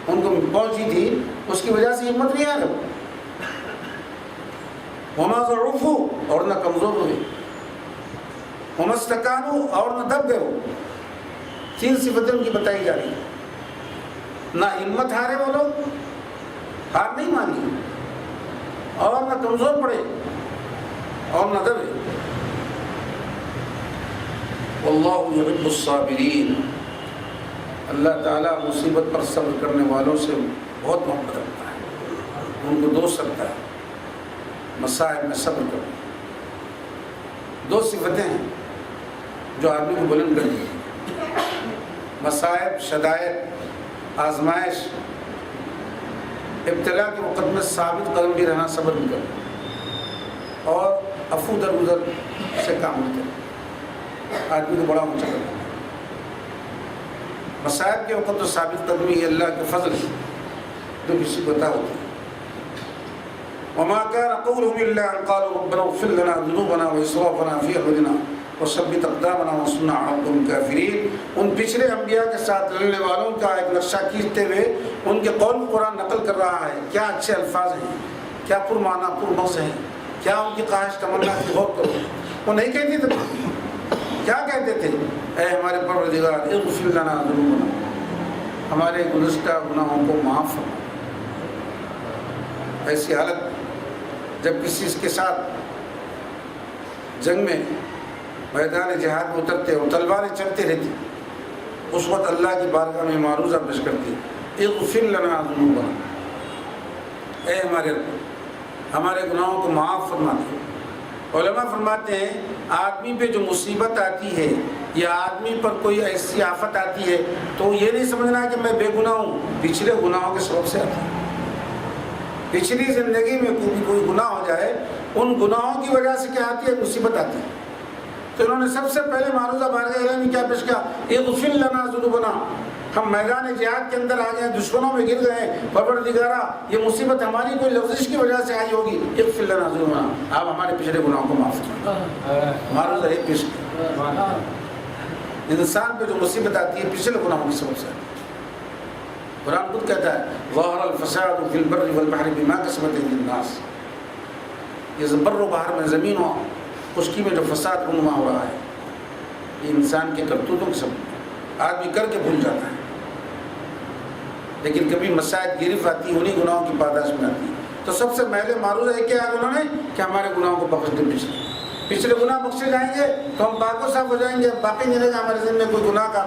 ان کو پہنچی تھی اس کی وجہ سے ہمت نہیں ہارے. وما ضعفوا، اور نہ کمزور ہوئے، وما استکانوا، اور نہ دب گئے. تین صفتیں ان کی بتائی جا رہی ہیں. نہ ہمت ہارے وہ لوگ، ہار نہیں مانی، اور نہ کمزور پڑے اور نہ دبے. واللہ یحب الصابرین. اللہ تعالیٰ مصیبت پر صبر کرنے والوں سے بہت محبت رکھتا ہے، ان کو دوست رکھتا ہے. مصائب میں صبر کرو. دو صفتیں ہیں جو آدمی کو بلند کر دی: مصائب، شدائد، آزمائش، ابتلا کے وقت میں ثابت قدم بھی رہنا، صبر بھی کرنا، اور عفو درگزر سے کام بھی کرنا، آدمی کو بڑا اونچا کرنا. مصائب کے وقت تو ثابت قدمی یہ اللہ کے فضل ہے جو کسی کو عطا ہوتی ہے. وما كان قولهم الا ان قالوا ربنا اغفر لنا ذنوبنا واسرافنا في امرنا وثبت اقدامنا وانصرنا على القوم الكافرين. ان پچھلے انبیاء کے ساتھ لڑنے والوں کا ایک نقشہ کھینچتے ہوئے ان کے قول قرآن نقل کر رہا ہے. کیا اچھے الفاظ ہیں، کیا پرمعنی پرمغز ہیں، کیا ان کی خواہش تمنا کی غور کرو. وہ نہیں کہتے تھے، کیا کہتے تھے؟ اے ہمارے پروردگار اغفر لنا ذنوبنا، ہمارے گزشتہ گناہوں کو معاف فرما. ایسی حالت جب کسی کے ساتھ جنگ میں میدان جہاد میں اترتے اور تلواریں چلتے رہتی، اس وقت اللہ کی بارگاہ میں معروضہ پیش کرتی: اغفر لنا ذنوبنا، اے ہمارے گناہوں کو معاف فرما دے. علماء فرماتے ہیں آدمی پہ جو مصیبت آتی ہے یا آدمی پر کوئی ایسی آفت آتی ہے تو یہ نہیں سمجھنا کہ میں بے گناہ ہوں، پچھلے گناہوں کے سبب سے آتی ہے۔ پچھلی زندگی میں کوئی گناہ ہو جائے، ان گناہوں کی وجہ سے کیا آتی ہے؟ مصیبت آتی ہے۔ تو انہوں نے سب سے پہلے معروضہ بارگاہ الہی میں کیا پیش کیا؟ اغفر لنا ذنوبنا، ہم میدان جہاد کے اندر آ گئے، دشمنوں میں گر گئے، پروردگارا یہ مصیبت ہماری کوئی لفظش کی وجہ سے آئی ہوگی، اغفر لنا ذنوبنا، آپ ہمارے پچھلے گناہوں کو معاف کریں۔ معروضہ ایک پیش کیا۔ انسان پہ جو مصیبت آتی ہے پچھلے گناہوں کی سبب سے آتی ہے۔ قرآن خود کہتا ہے ظہر الفساد فی البر والبحر بما کسبت ایدی الناس، یہ بر و بحر میں، زمین و خشکی میں جو فساد رونما ہو رہا ہے یہ انسان کے کرتوتوں کے سبب، آدمی کر کے بھول جاتا ہے، لیکن کبھی مسائل گرفت آتی ہے انہیں گناہوں کی پاداش میں آتی ہے۔ تو سب سے پہلے معروضہ ہے کیا ہے انہوں نے کہ ہمارے گناہوں کو بخش دیں، پچھلے گناہ بخشے جائیں گے تو ہم پاک و صاف ہو جائیں گے، باقی نہیں رہے گا ہمارے ذمہ میں کوئی گناہ کا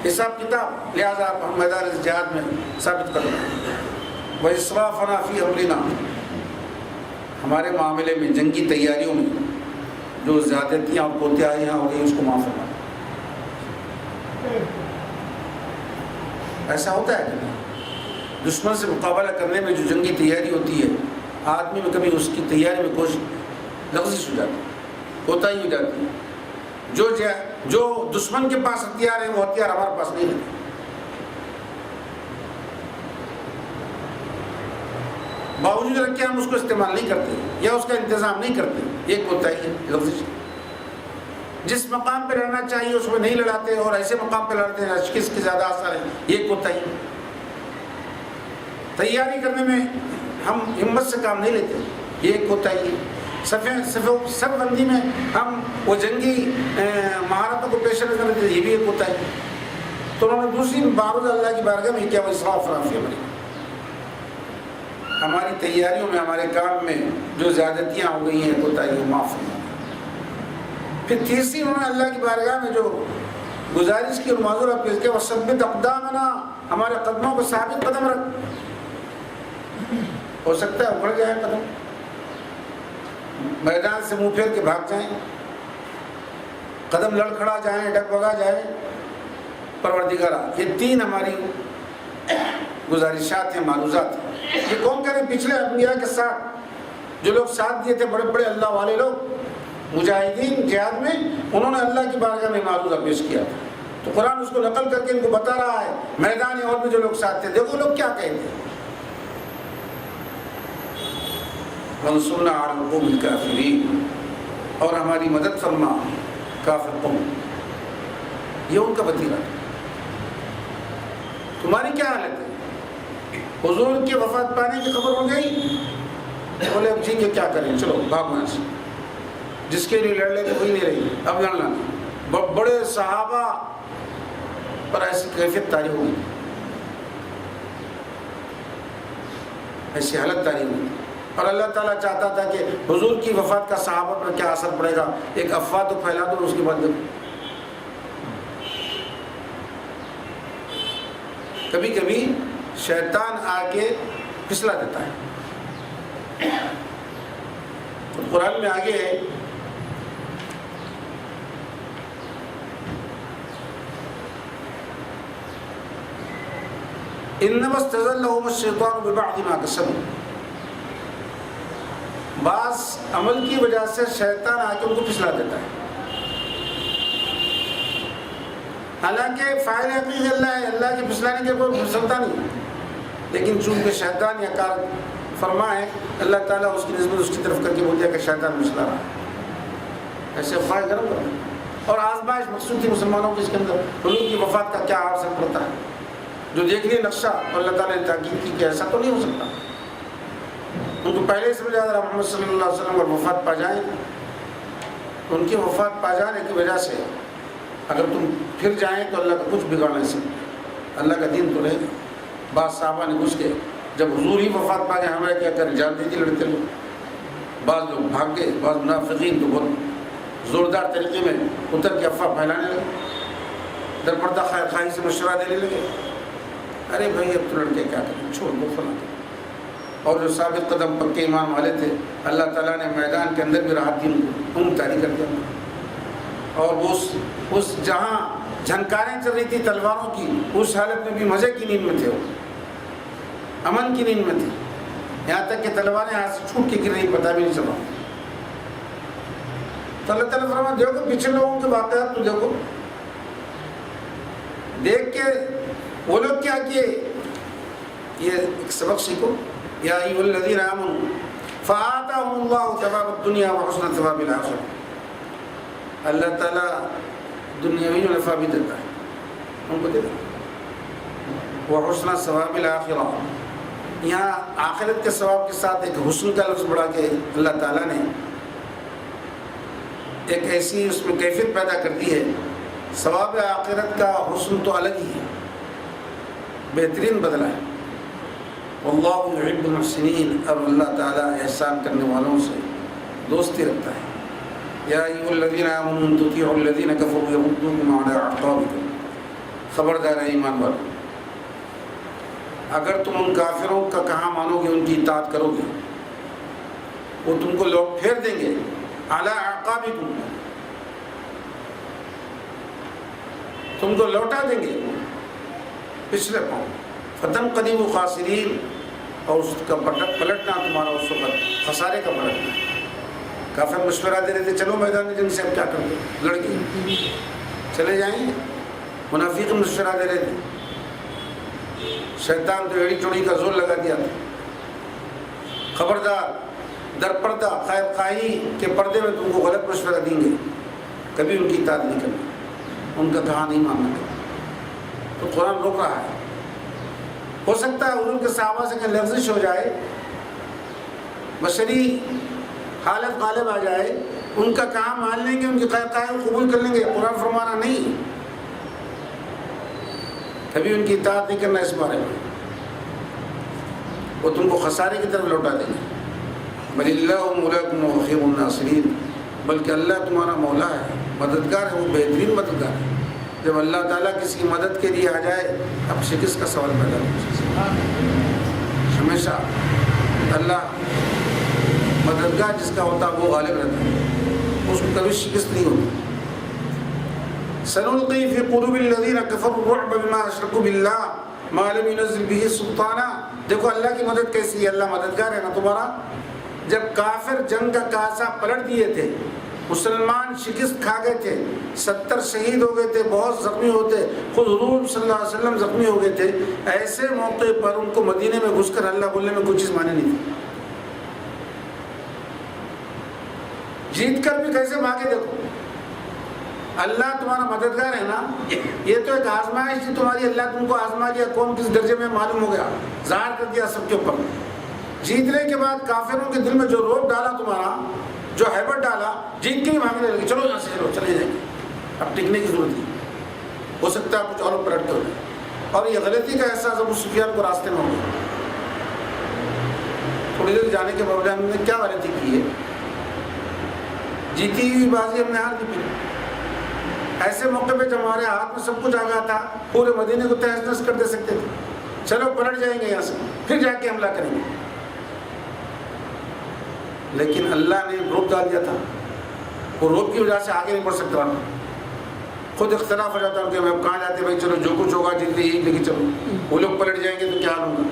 حساب کتاب، لہٰذا ہم میدان جہاد میں ثابت کر دیں۔ وَإِسْرَافَنَا فِي أَمْرِنَا، ہمارے معاملے میں، جنگی تیاریوں میں جو زیادتیاں اور کوتاہیاں ہو گئی اس کو معاف فرما۔ ایسا ہوتا ہے کہ دشمن سے مقابلہ کرنے میں جو جنگی تیاری ہوتی ہے، آدمی میں کبھی اس کی تیاری میں کوشش لغزش ہو جاتی ہے، کوتاہی ہو جاتی ہے۔ جو دشمن کے پاس ہتھیار ہے وہ ہتھیار ہمارے پاس نہیں رہتے، باوجود رکھے ہم اس کو استعمال نہیں کرتے یا اس کا انتظام نہیں کرتے، یہ کوتاہی ہے، لغزش۔ جس مقام پہ لڑنا چاہیے اس میں نہیں لڑاتے اور ایسے مقام پہ لڑتے ہیں کس کی زیادہ اثر ہے، یہ کوتاہی ہے۔ تیاری کرنے میں ہم ہمت سے کام نہیں لیتے، یہ ایک کوتاہی ہے۔ صف بندی میں ہم وہ جنگی مہارتوں کو پیش نظر رکھتے ہیں، یہ بھی ایک کوتاہی ہے۔ تو انہوں نے دوسری معروض اللہ کی بارگاہ میں کیا، وہ اسراف فی امرنا، ہماری تیاریوں میں، ہمارے کام میں جو زیادتیاں ہو گئی ہیں، کوتاہیوں معاف کرنا۔ پھر تیسری انہوں نے اللہ کی بارگاہ میں جو گزارش کی اور معذورہ پیش کیا، وثبت اقدامنا، ہمارے قدموں کو ثابت قدم رکھ۔ ہو سکتا ہے اکھڑ جائے قدم، میدان سے منہ پھیر کے بھاگ جائیں، قدم لڑکھڑا جائیں، ڈگمگا جائیں، پروردگارا یہ تین ہماری گزارشات ہیں، معروضات ہیں۔ یہ کون کرے؟ پچھلے انبیاء کے ساتھ جو لوگ ساتھ دیے تھے، بڑے بڑے اللہ والے لوگ، مجاہدین جہاد میں، انہوں نے اللہ کی بارگاہ میں معروضہ پیش کیا تھا۔ تو قرآن اس کو نقل کر کے ان کو بتا رہا ہے، میدان اور بھی جو لوگ ساتھ تھے، دیکھو لوگ کیا کہتے ہیں، وَانصُرْنَا عَلَى الْقَوْمِ الْكَافِرِينَ، اور ہماری مدد فرما کافر قوم۔ یہ ان کا وتیرہ ہے۔ تمہاری کیا حالت ہے؟ حضور کی وفات پانے کی خبر ہو گئی، بولے اب جی کے کیا کریں، چلو بھاگو یہاں سے، جس کے لیے لڑ لے تو وہی نہیں رہی، اب لڑنا نہیں۔ بڑے صحابہ پر ایسی کیفیت طاری ہوئی، ایسی حالت طاری ہوئی، اور اللہ تعالیٰ چاہتا تھا کہ حضور کی وفات کا صحابہ پر کیا اثر پڑے گا، ایک افواہ تو پھیلا دو، اس کے بعد دیکھو۔ کبھی کبھی شیطان آ کے پھسلا دیتا ہے۔ تو قرآن میں آگے ہے اِنَّمَا اسْتَزَلَّهُمُ الشَّيْطَانُ بِبَعْضِ مَا كَسَبُوا، بعض عمل کی وجہ سے شیطان آ کے ان کو پھسلا دیتا ہے۔ حالانکہ فاعل حقیقی اللہ ہے، اللہ کے پھسلانے کے کوئی پھسلتا نہیں، لیکن چونکہ شیطان یا کار فرما ہے، اللہ تعالیٰ اس کی نسبت اس کی طرف کر کے بول دیا کہ شیطان پھسلا رہا ہے، ایسے افواہ گرم کرنا۔ اور آزمائش مقصود تھی مسلمانوں کی اس کے اندر، حضور کی وفات کا کیا اثر پڑتا ہے، جو دیکھ لیے نقشہ، اور اللہ تعالیٰ نے تاکید کی کہ ایسا تو نہیں ہو سکتا۔ ان کو پہلے سے مجھے محمد صلی اللہ علیہ وسلم اور وفات پا جائیں، ان کی وفات پا جانے کی وجہ سے اگر تم پھر جائیں تو اللہ کا کچھ بگاڑ نہیں سکتے، اللہ کا دین تو رہے گا۔ بعض صحابہ نے گھس کے جب حضور ہی وفات پا گئے، ہمیں کیا کریں، جان دے دی لڑتے لوگ، بعض لوگ بھاگ گئے، بعض منافقین تو بہت زوردار طریقے میں اتر کے افواہ پھیلانے لگے، در پردہ خیر خواہی سے مشورہ دینے لگے، ارے بھائی اب تو لڑکے کیا کریں، چھوڑ دو فلاں۔ اور جو ثابت قدم پکے ایمان والے تھے، اللہ تعالیٰ نے میدان کے اندر بھی راحت دی، ان کو تاریخ کر دیا۔ اور اس جہاں جھنکاریں چل رہی تھی تلواروں کی، اس حالت میں بھی مزے کی نیند میں تھے، وہ امن کی نیند میں تھے، یہاں تک کہ تلواریں ہاتھ سے چھوٹ کے گر رہی، پتہ بھی نہیں چلا۔ تو اللہ تعالیٰ فرماتا دیکھو پچھلے لوگوں کے واقعات تو دیکھو، دیکھ کے وہ لوگ کیا کیے، یہ ایک سبق سیکھو۔ یا ایھا الذین آمنوا فآتاہم اللہ ثواب الدنیا وحسن ثواب الآخرہ، اللہ تعالیٰ دنیاوی نفع بھی دیتا ہے ان کو دیتا ہے، وحسن ثواب الآخرہ، یہاں آخرت کے ثواب کے ساتھ ایک حسن کا لفظ بڑھا کے اللہ تعالیٰ نے ایک ایسی اس میں کیفیت پیدا کر دی ہے، ثواب آخرت کا حسن تو الگ ہی ہے، بہترین بدلہ ہے۔ واللہ یحب المحسنین، اور اللہ تعالیٰ احسان کرنے والوں سے دوستی رکھتا ہے۔ یا ایھا الذین آمنوا ان تطیعوا الذین کفروا یردوکم علی اعقابکم، خبردار ہے ایمان والو، اگر تم ان کافروں کا کہاں مانو گے، ان کی اطاعت کرو گے، وہ تم کو لوٹ پھیر دیں گے، علی اعقابکم، تم کو لوٹا دیں گے پچھلے پاؤں، فتنقلبوا خاسرین، اور اس کا پلٹنا تمہارا اس وقت خسارے کا پلٹنا ہے۔ کافر مشورہ دے رہے تھے چلو میدان جنگ سے، اب کیا کریں، لڑکے چلے جائیں گے، منافق مشورہ دے رہے تھے، شیطان تو ایڑی چوڑی کا زور لگا دیا تھا، خبردار در پردہ خیر خواہی کے پردے میں تم کو غلط مشورہ دیں گے، کبھی ان کی اطاعت نہیں کرنا، ان کا کہا نہیں ماننا۔ تو قرآن روک رہا ہے، ہو سکتا ہے حضور کے صحابہ سے کہ لفظش ہو جائے، بشری حالت غالب آ جائے، ان کا کام مان لیں گے، ان کی خیر خواہی قبول کر لیں گے، قرآن فرمانا نہیں، کبھی ان کی اطاعت نہیں کرنا اس بارے میں، وہ تم کو خسارے کی طرف لوٹا دیں گے۔ بل اللہ مولاکم وخیر الناصرین، بلکہ اللہ تمہارا مولا ہے، مددگار ہے، وہ بہترین مددگار ہے۔ جب اللہ تعالیٰ کسی کی مدد کے لیے آ جائے، اب شکست کا سوال پیدا ہو، ہمیشہ اللہ مددگار جس کا ہوتا ہے وہ غالب رہتا ہے، اس کو کبھی شکست نہیں ہوتی۔ سنلقی فی قلوب الذین کفروا الرعب بما اشرکوا باللہ ما لم ينزل به سلطانا، دیکھو اللہ کی مدد کیسی ہے، اللہ مددگار ہے نا تمہارا۔ جب کافر جنگ کا کاسہ پلٹ دیے تھے، مسلمان شکست کھا گئے تھے، 70 شہید ہو گئے تھے، بہت زخمی ہوتے، خود حضور صلی اللہ علیہ وسلم زخمی ہو گئے تھے، ایسے موقع پر ان کو مدینے میں گھس کر اللہ بولنے میں کوئی چیز مانے نہیں تھی، جیت کر بھی کیسے بھاگے۔ دیکھو اللہ تمہارا مددگار ہے نا، یہ تو ایک آزمائش تھی تمہاری، اللہ تم کو آزما لیا، کون کس درجے میں معلوم ہو گیا، ظاہر کر دیا سب کے اوپر۔ جیتنے کے بعد کافروں کے دل میں جو روب ڈالا تمہارا، جو ہیبت ڈالا، جیت کے ہی بھاگنے لگے، چلو یہاں سے چلو، چلے جائیں گے، اب ٹکنے کی ضرورت نہیں، ہو سکتا ہے کچھ اور پلٹ کے ہو جائے۔ اور یہ غلطی کا احساس ابو سفیان کو راستے میں ہو گیا، تھوڑی دیر جانے کے باوجود ہم نے کیا غلطی کی ہے، جیتی ہوئی بازی ہم نے ہار دی پھر۔ ایسے موقع پہ جب ہمارے ہاتھ میں سب کچھ آ گیا تھا، پورے مدینے کو تہس نہس کر دے سکتے تھے، چلو پلٹ جائیں گے یہاں سے، پھر جا کے حملہ کریں گے، لیکن اللہ نے روک ڈال دیا تھا، وہ روک کی وجہ سے آگے نہیں بڑھ سکتا، خود اختلاف ہو جاتا کہ میں کہاں جاتے بھائی، چلو جو کچھ ہوگا جتنی یہی لے کے چلو، وہ لوگ پلٹ جائیں گے تو کیا حال ہوگا۔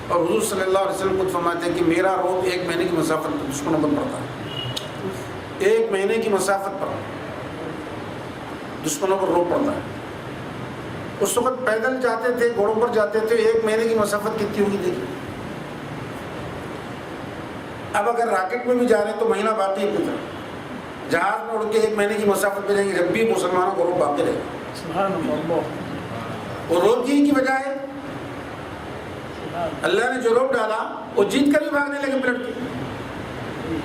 اور حضور صلی اللہ علیہ وسلم خود فرماتے ہیں کہ میرا روب 1 مہینے کی مسافت پر دشمنوں پر پڑتا ہے، 1 مہینے کی مسافت پر دشمنوں پر روب پڑتا ہے۔ اس وقت پیدل جاتے تھے، گھوڑوں پر جاتے تھے، 1 مہینے کی مسافت کتنی ہوگی دیکھیے۔ اب اگر راکٹ میں بھی جا رہے ہیں تو مہینہ باقی ہے، کتنا جہاز میں اڑ کے 1 مہینے کی مسافت پہ جائیں گے، جب بھی مسلمانوں کو روب باقی رہے گا۔ سبحان اللہ، وہ روب کی بجائے اللہ نے جو روب ڈالا وہ جیت کر بھی بھاگنے لگے پلٹ کے۔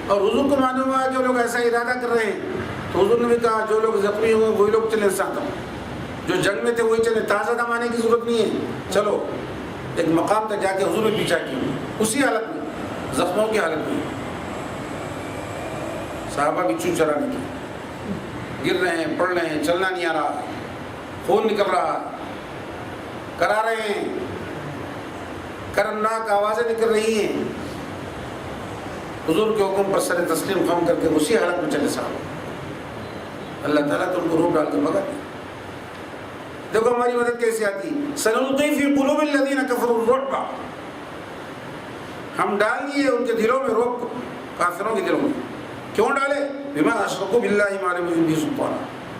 اور حضور کو معلوم ہوا کہ وہ لوگ ایسا ارادہ کر رہے ہیں، تو حضور نے بھی کہا جو لوگ زخمی ہوئے وہی لوگ چلے ساتھ، جو جنگ میں تھے وہی چلے، تازہ دم آنے کی ضرورت نہیں ہے، چلو ایک مقام تک جا کے حضور نے پیچھا کیا، اسی حالت میں، زخموں کی حالت میں، صحابہ بھی چون چرانے کی، گر رہے ہیں، پڑ رہے ہیں، چلنا نہیں آ رہا، خون نکل رہا، کرا رہے ہیں، کرمناک آوازیں نکل رہی ہیں، حضور کے حکم پر سر تسلیم خم کر کے اسی حالت میں چلے صاحب۔ اللہ تعالیٰ تو ان کو روپ ڈال کر بھگا دیا۔ دیکھو ہماری مدد کیسے آتی، سنلقی فی قلوب الذین کفروا الرعب، ہم ڈال دیے ان کے دلوں میں رعب، کافروں کے دلوں میں۔ کیوں ڈالے؟ بما اشرکوا باللہ ما لم ینزل بہ سلطانا،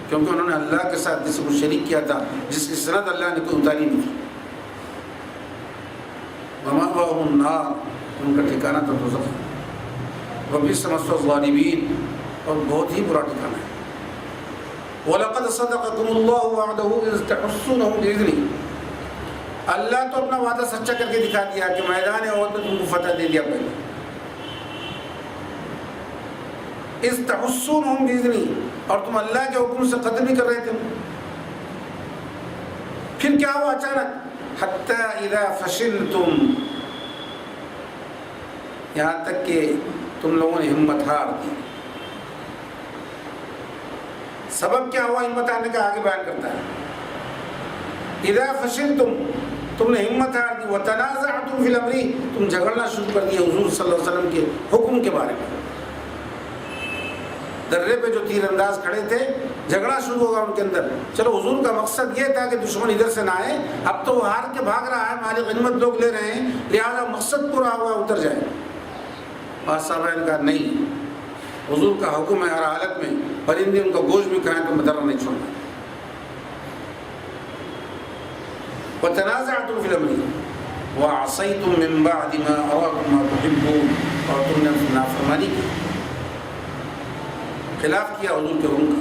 کیونکہ انہوں نے اللہ کے ساتھ کسی کو شریک کیا تھا جس کی سند اللہ نے کوئی اتاری نہیں تھی۔ ومأواہم النار، ان کا ٹھکانہ تو دوزخ ہے، وبئس مثوى الظالمین، اور بہت ہی برا ٹھکانہ ہے۔ وَلَقَدْ صَدَقَكُمُ اللَّهُ وَعْدَهُ إِذْ تَحُسُّونَهُم بِإِذْنِهِ، اللہ تو اپنا وعدہ سچا کر کے دکھا دیا کہ میدان احد میں تم کو فتح دے دیا پہلے۔ اِذْ تَحُسُّونَهُم بِإِذْنِهِ، اور تم اللہ کے حکم سے قتل بھی کر رہے تھے۔ پھر کیا ہوا اچانک؟ حَتَّى إِذَا فَشِلْتُمْ، یہاں تک کہ تم لوگوں نے ہمت ہار دی۔ سبب کیا ہوا ہمت ہارنے کا؟ آگے بیان کرتا ہے۔ اذا فشلتم، تم نے ہمت ہار دی، وتنازعتم فی الامر، تم جھگڑنا شروع کر دیا حضور صلی اللہ علیہ وسلم کے حکم کے بارے میں۔ درے پہ جو تیر انداز کھڑے تھے، جھگڑا شروع ہوگا ان کے اندر۔ چلو حضور کا مقصد یہ تھا کہ دشمن ادھر سے نہ آئے، اب تو وہ ہار کے بھاگ رہا ہے، مال غنیمت لوگ لے رہے ہیں، لہذا مقصد پورا ہوا اتر جائے۔ صحابہ نے کہا نہیں، حضور کا حکم ہے ہر حالت میں پرندے ان کا گوشت بھی کھائیں تو مدرہ نہیں چھوڑنا۔ وَتَنَازَعْتُمْ فِي الْأَمْرِ وَعَصَيْتُمْ مِنْ بَعْدِ مَا أَرَاكُمْ مَا تُحِبُّونَ، اور تم نے نافرمانی کی، خلاف کیا حضور کے حکم کا،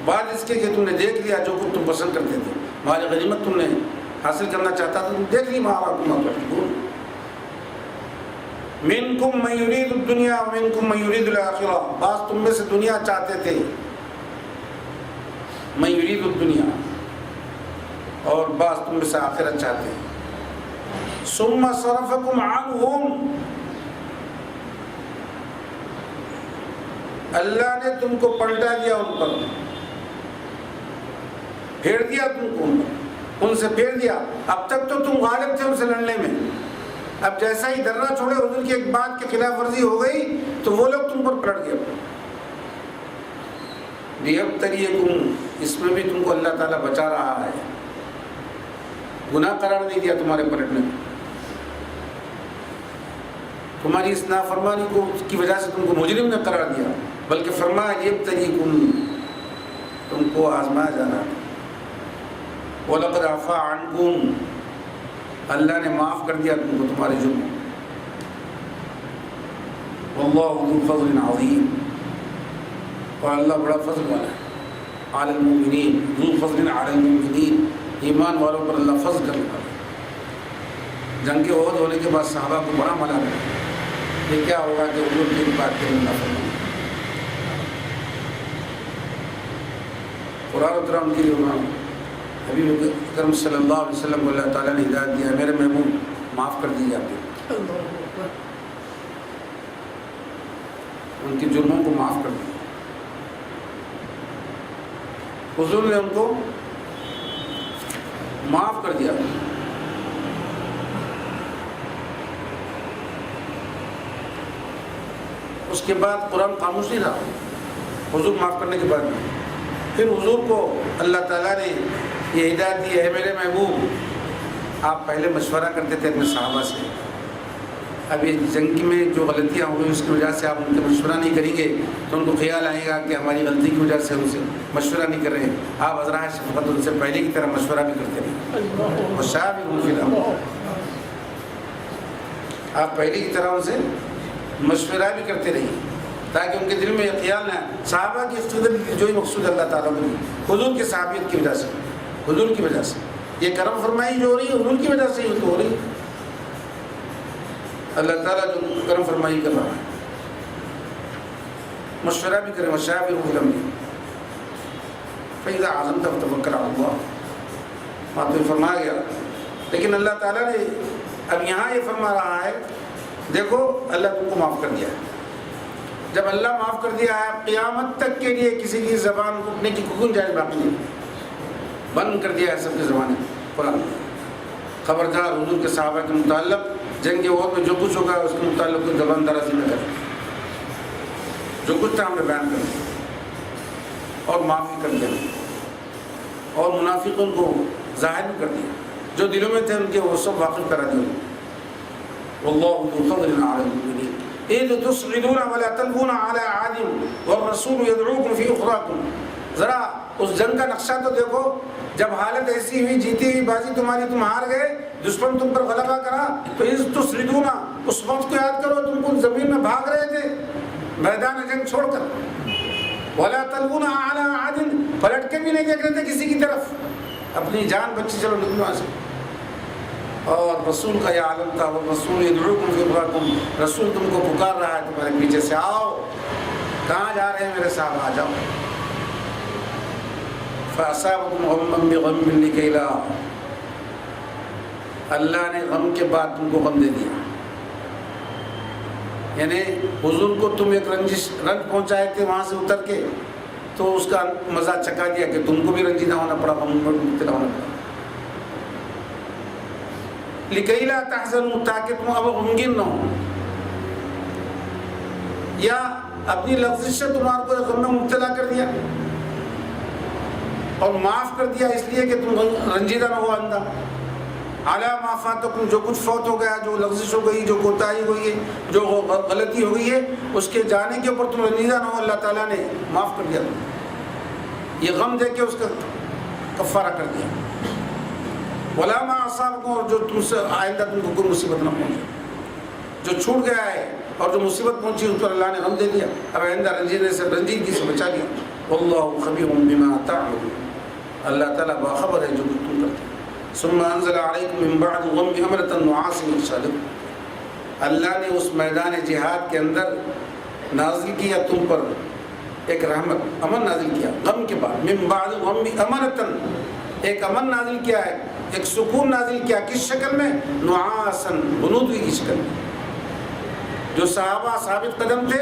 بعد اس کے کہ تم نے دیکھ لیا جو کچھ تم پسند کرتے تھے، مال غنیمت تم نے حاصل کرنا چاہتا تھا، تم دیکھ لی مَا أَرَاكُمْ مَا تُحِبُّونَ، منکم من یرید الدنیا ومنکم من یرید الآخرہ، بعض تم میں سے دنیا چاہتے تھے، من یرید الدنیا، اور بعض تم میں سے آخرت چاہتے ہیں۔ ثم صرفکم عنہم، اللہ نے تم کو پلٹا دیا ان پر، پھیر دیا تم کو ان سے پھیر دیا۔ اب تک تو تم غالب تھے ان سے لڑنے میں، اب جیسا ہی درہ چھوڑے حضور کی ایک بات کی خلاف ورزی ہو گئی تو وہ لوگ تم پر پلٹ گئے۔ لیبتلیکم، اس میں بھی تم کو اللہ تعالیٰ بچا رہا ہے، گناہ قرار نہیں دیا تمہارے پلٹنے میں، تمہاری اس نافرمانی کو کی وجہ سے تم کو مجرم نے قرار دیا، بلکہ فرمایا لیبتلیکم، تم کو آزمایا جا رہا ہے۔ وَلَقَدْ عَفَا عَنْكُمْ، اللہ نے معاف کر دیا تم کو تمہارے جرم۔ واللہ ذو فضل عظیم، اور اللہ بڑا فضل والا ہے، علی المؤمنین، ذو فضل علی المؤمنین، ایمان والوں پر اللہ فضل کرنے والا ہے۔ جنگ احد ہونے کے بعد صحابہ کو بڑا ملال ہے، یہ کیا ہوگا کہ حضور کی بات کریں اللہ فرمائے، قرآن اترا ان کے لیے، انہوں نے حبیب اکرم صلی اللہ علیہ وسلم کو اللہ تعالیٰ نے ہدایت دیا، میرے محبوب معاف کر دیجیے آپ ان کے جرموں کو معاف کر دیا۔ حضور نے ان کو معاف کر دیا۔ اس کے بعد قرآن خاموش نہیں رہا حضور معاف کرنے کے بعد، پھر حضور کو اللہ تعالیٰ نے یہ ہدایت دی ہے، میرے محبوب آپ پہلے مشورہ کرتے تھے اپنے صحابہ سے، اب یہ جنگ میں جو غلطیاں ہوئی اس کی وجہ سے آپ ان سے مشورہ نہیں کریں گے تو ان کو خیال آئے گا کہ ہماری غلطی کی وجہ سے ان سے مشورہ نہیں کر رہے ہیں، آپ ازراہ شفقت ان سے پہلے کی طرح مشورہ بھی کرتے رہے، وشاورہم فی الامر، آپ پہلے کی طرح ان سے مشورہ بھی کرتے رہیے تاکہ ان کے دل میں یہ خیال نہ، صحابہ کی اقتداء جو ہی مقصود اللہ تعالیٰ نے حضور کی صحابیت کی وجہ سے، حضور کی وجہ سے یہ کرم فرمائی جو ہو رہی ہے حضور کی وجہ سے ہی تو ہو رہی ہے، اللہ تعالیٰ جو کرم فرمائی کر رہا ہے، مشورہ بھی کریں، وشاورہم فی الامر فإذا عزمت فتوکل علی اللہ، بات میں فرمایا گیا، لیکن اللہ تعالیٰ نے اب یہاں یہ فرما رہا ہے دیکھو اللہ تم کو معاف کر دیا ہے، جب اللہ معاف کر دیا ہے قیامت تک کے لیے کسی کی زبان رکنے کی کوئی گنجائش باقی نہیں، بند کر دیا ہے سب کے زبانیں قرآن۔ خبردار حضور کے صحابہ کے متعلق جنگ احد میں جو کچھ ہوگا اس کے متعلق کوئی زبان درازی نہ کرے، جو کچھ تھا ہم نے بیان کر دیا، اور معافی کر دیا اور منافقوں کو ظاہر بھی کر دیا، جو دلوں میں تھے ان کے وہ سب واقف کرا دیا۔ واللہ ذو فضل علی المؤمنین اذ تصعدون ولا تلوون علی احد والرسول یدعوکم فی اخراکم۔ ذرا اس جنگ کا نقشہ تو دیکھو، جب حالت ایسی ہوئی، جیتی ہوئی بازی تمہاری، تم ہار گئے، دشمن تم پر غلبہ کرا، تو اذ تصعدون، اس وقت کو یاد کرو تم کو زمین میں بھاگ رہے تھے میدان جنگ چھوڑ کر، ولا تلوون علی احد، پلٹ کے بھی نہیں دیکھ رہے تھے کسی کی طرف، اپنی جان بچی چلو نکلو وہاں سے، اور رسول کا یہ عالم تھا، وہ رسول یدعوکم فی اخراکم، رسول تم کو پکار رہا ہے تمہارے پیچھے سے، آؤ، کہاں جا رہے ہیں میرے صاحب، آ جاؤ۔ فَأَصَابَكُمْ غَمًّا بِغَمٍّ لِكَيْ لَا، اللہ نے غم کے بعد تم کو غم دے دیا، یعنی حضور کو تم ایک رنج پہنچائے تھے وہاں سے اتر کے، تو اس کا مزہ چکا دیا کہ تم کو بھی رنجیدہ ہونا پڑا، غم میں مبتلا ہونا پڑا۔ لِكَيْ لَا تَحْزَنُوا، تاکہ تم اب غمگین نہ ہو، یا اپنی لفظ سے تمہارے کو غم میں مبتلا کر دیا اور معاف کر دیا اس لیے کہ تم رنجیدہ نہ ہو اندھا، عَلَىٰ مَا فَاتَكُمْ، جو کچھ فوت ہو گیا، جو لغزش ہو گئی، جو کوتاہی ہوئی ہے، جو غلطی ہو گئی ہے، اس کے جانے کے اوپر تم رنجیدہ نہ ہو، اللہ تعالیٰ نے معاف کر دیا، یہ غم دے کے اس کا کفارہ کر دیا۔ وَلَا مَا أَصَابَكُمْ، اور جو تم سے آئندہ تم کو کوئی مصیبت نہ پہنچے، جو چھوٹ گیا ہے اور جو مصیبت پہنچی اس پر اللہ نے غم دے دیا، اب آئندہ رنجیدگی سے بچا لیا۔ وَاللَّهُ خَبِيرٌ بِمَا تَعْمَلُونَ، اللہ تعالیٰ باخبر ہے جو کچھ تم کرتے ہیں۔ ثُمَّ أَنزَلَ عَلَيْكُم مِّن بَعْدِ الْغَمِّ أَمَنَةً نُعَاسًا يَغْشَى، اللہ نے اس میدان جہاد کے اندر نازل کیا تم پر ایک رحمت، امن نازل کیا، غم کے بعد، مِّن بَعْدِ الْغَمِّ أَمَنَةً، ایک امن نازل کیا ہے، ایک سکون نازل کیا، کس شکل میں؟ نُعَاسًا، غنودگی کی شکل میں۔ جو صحابہ ثابت قدم تھے،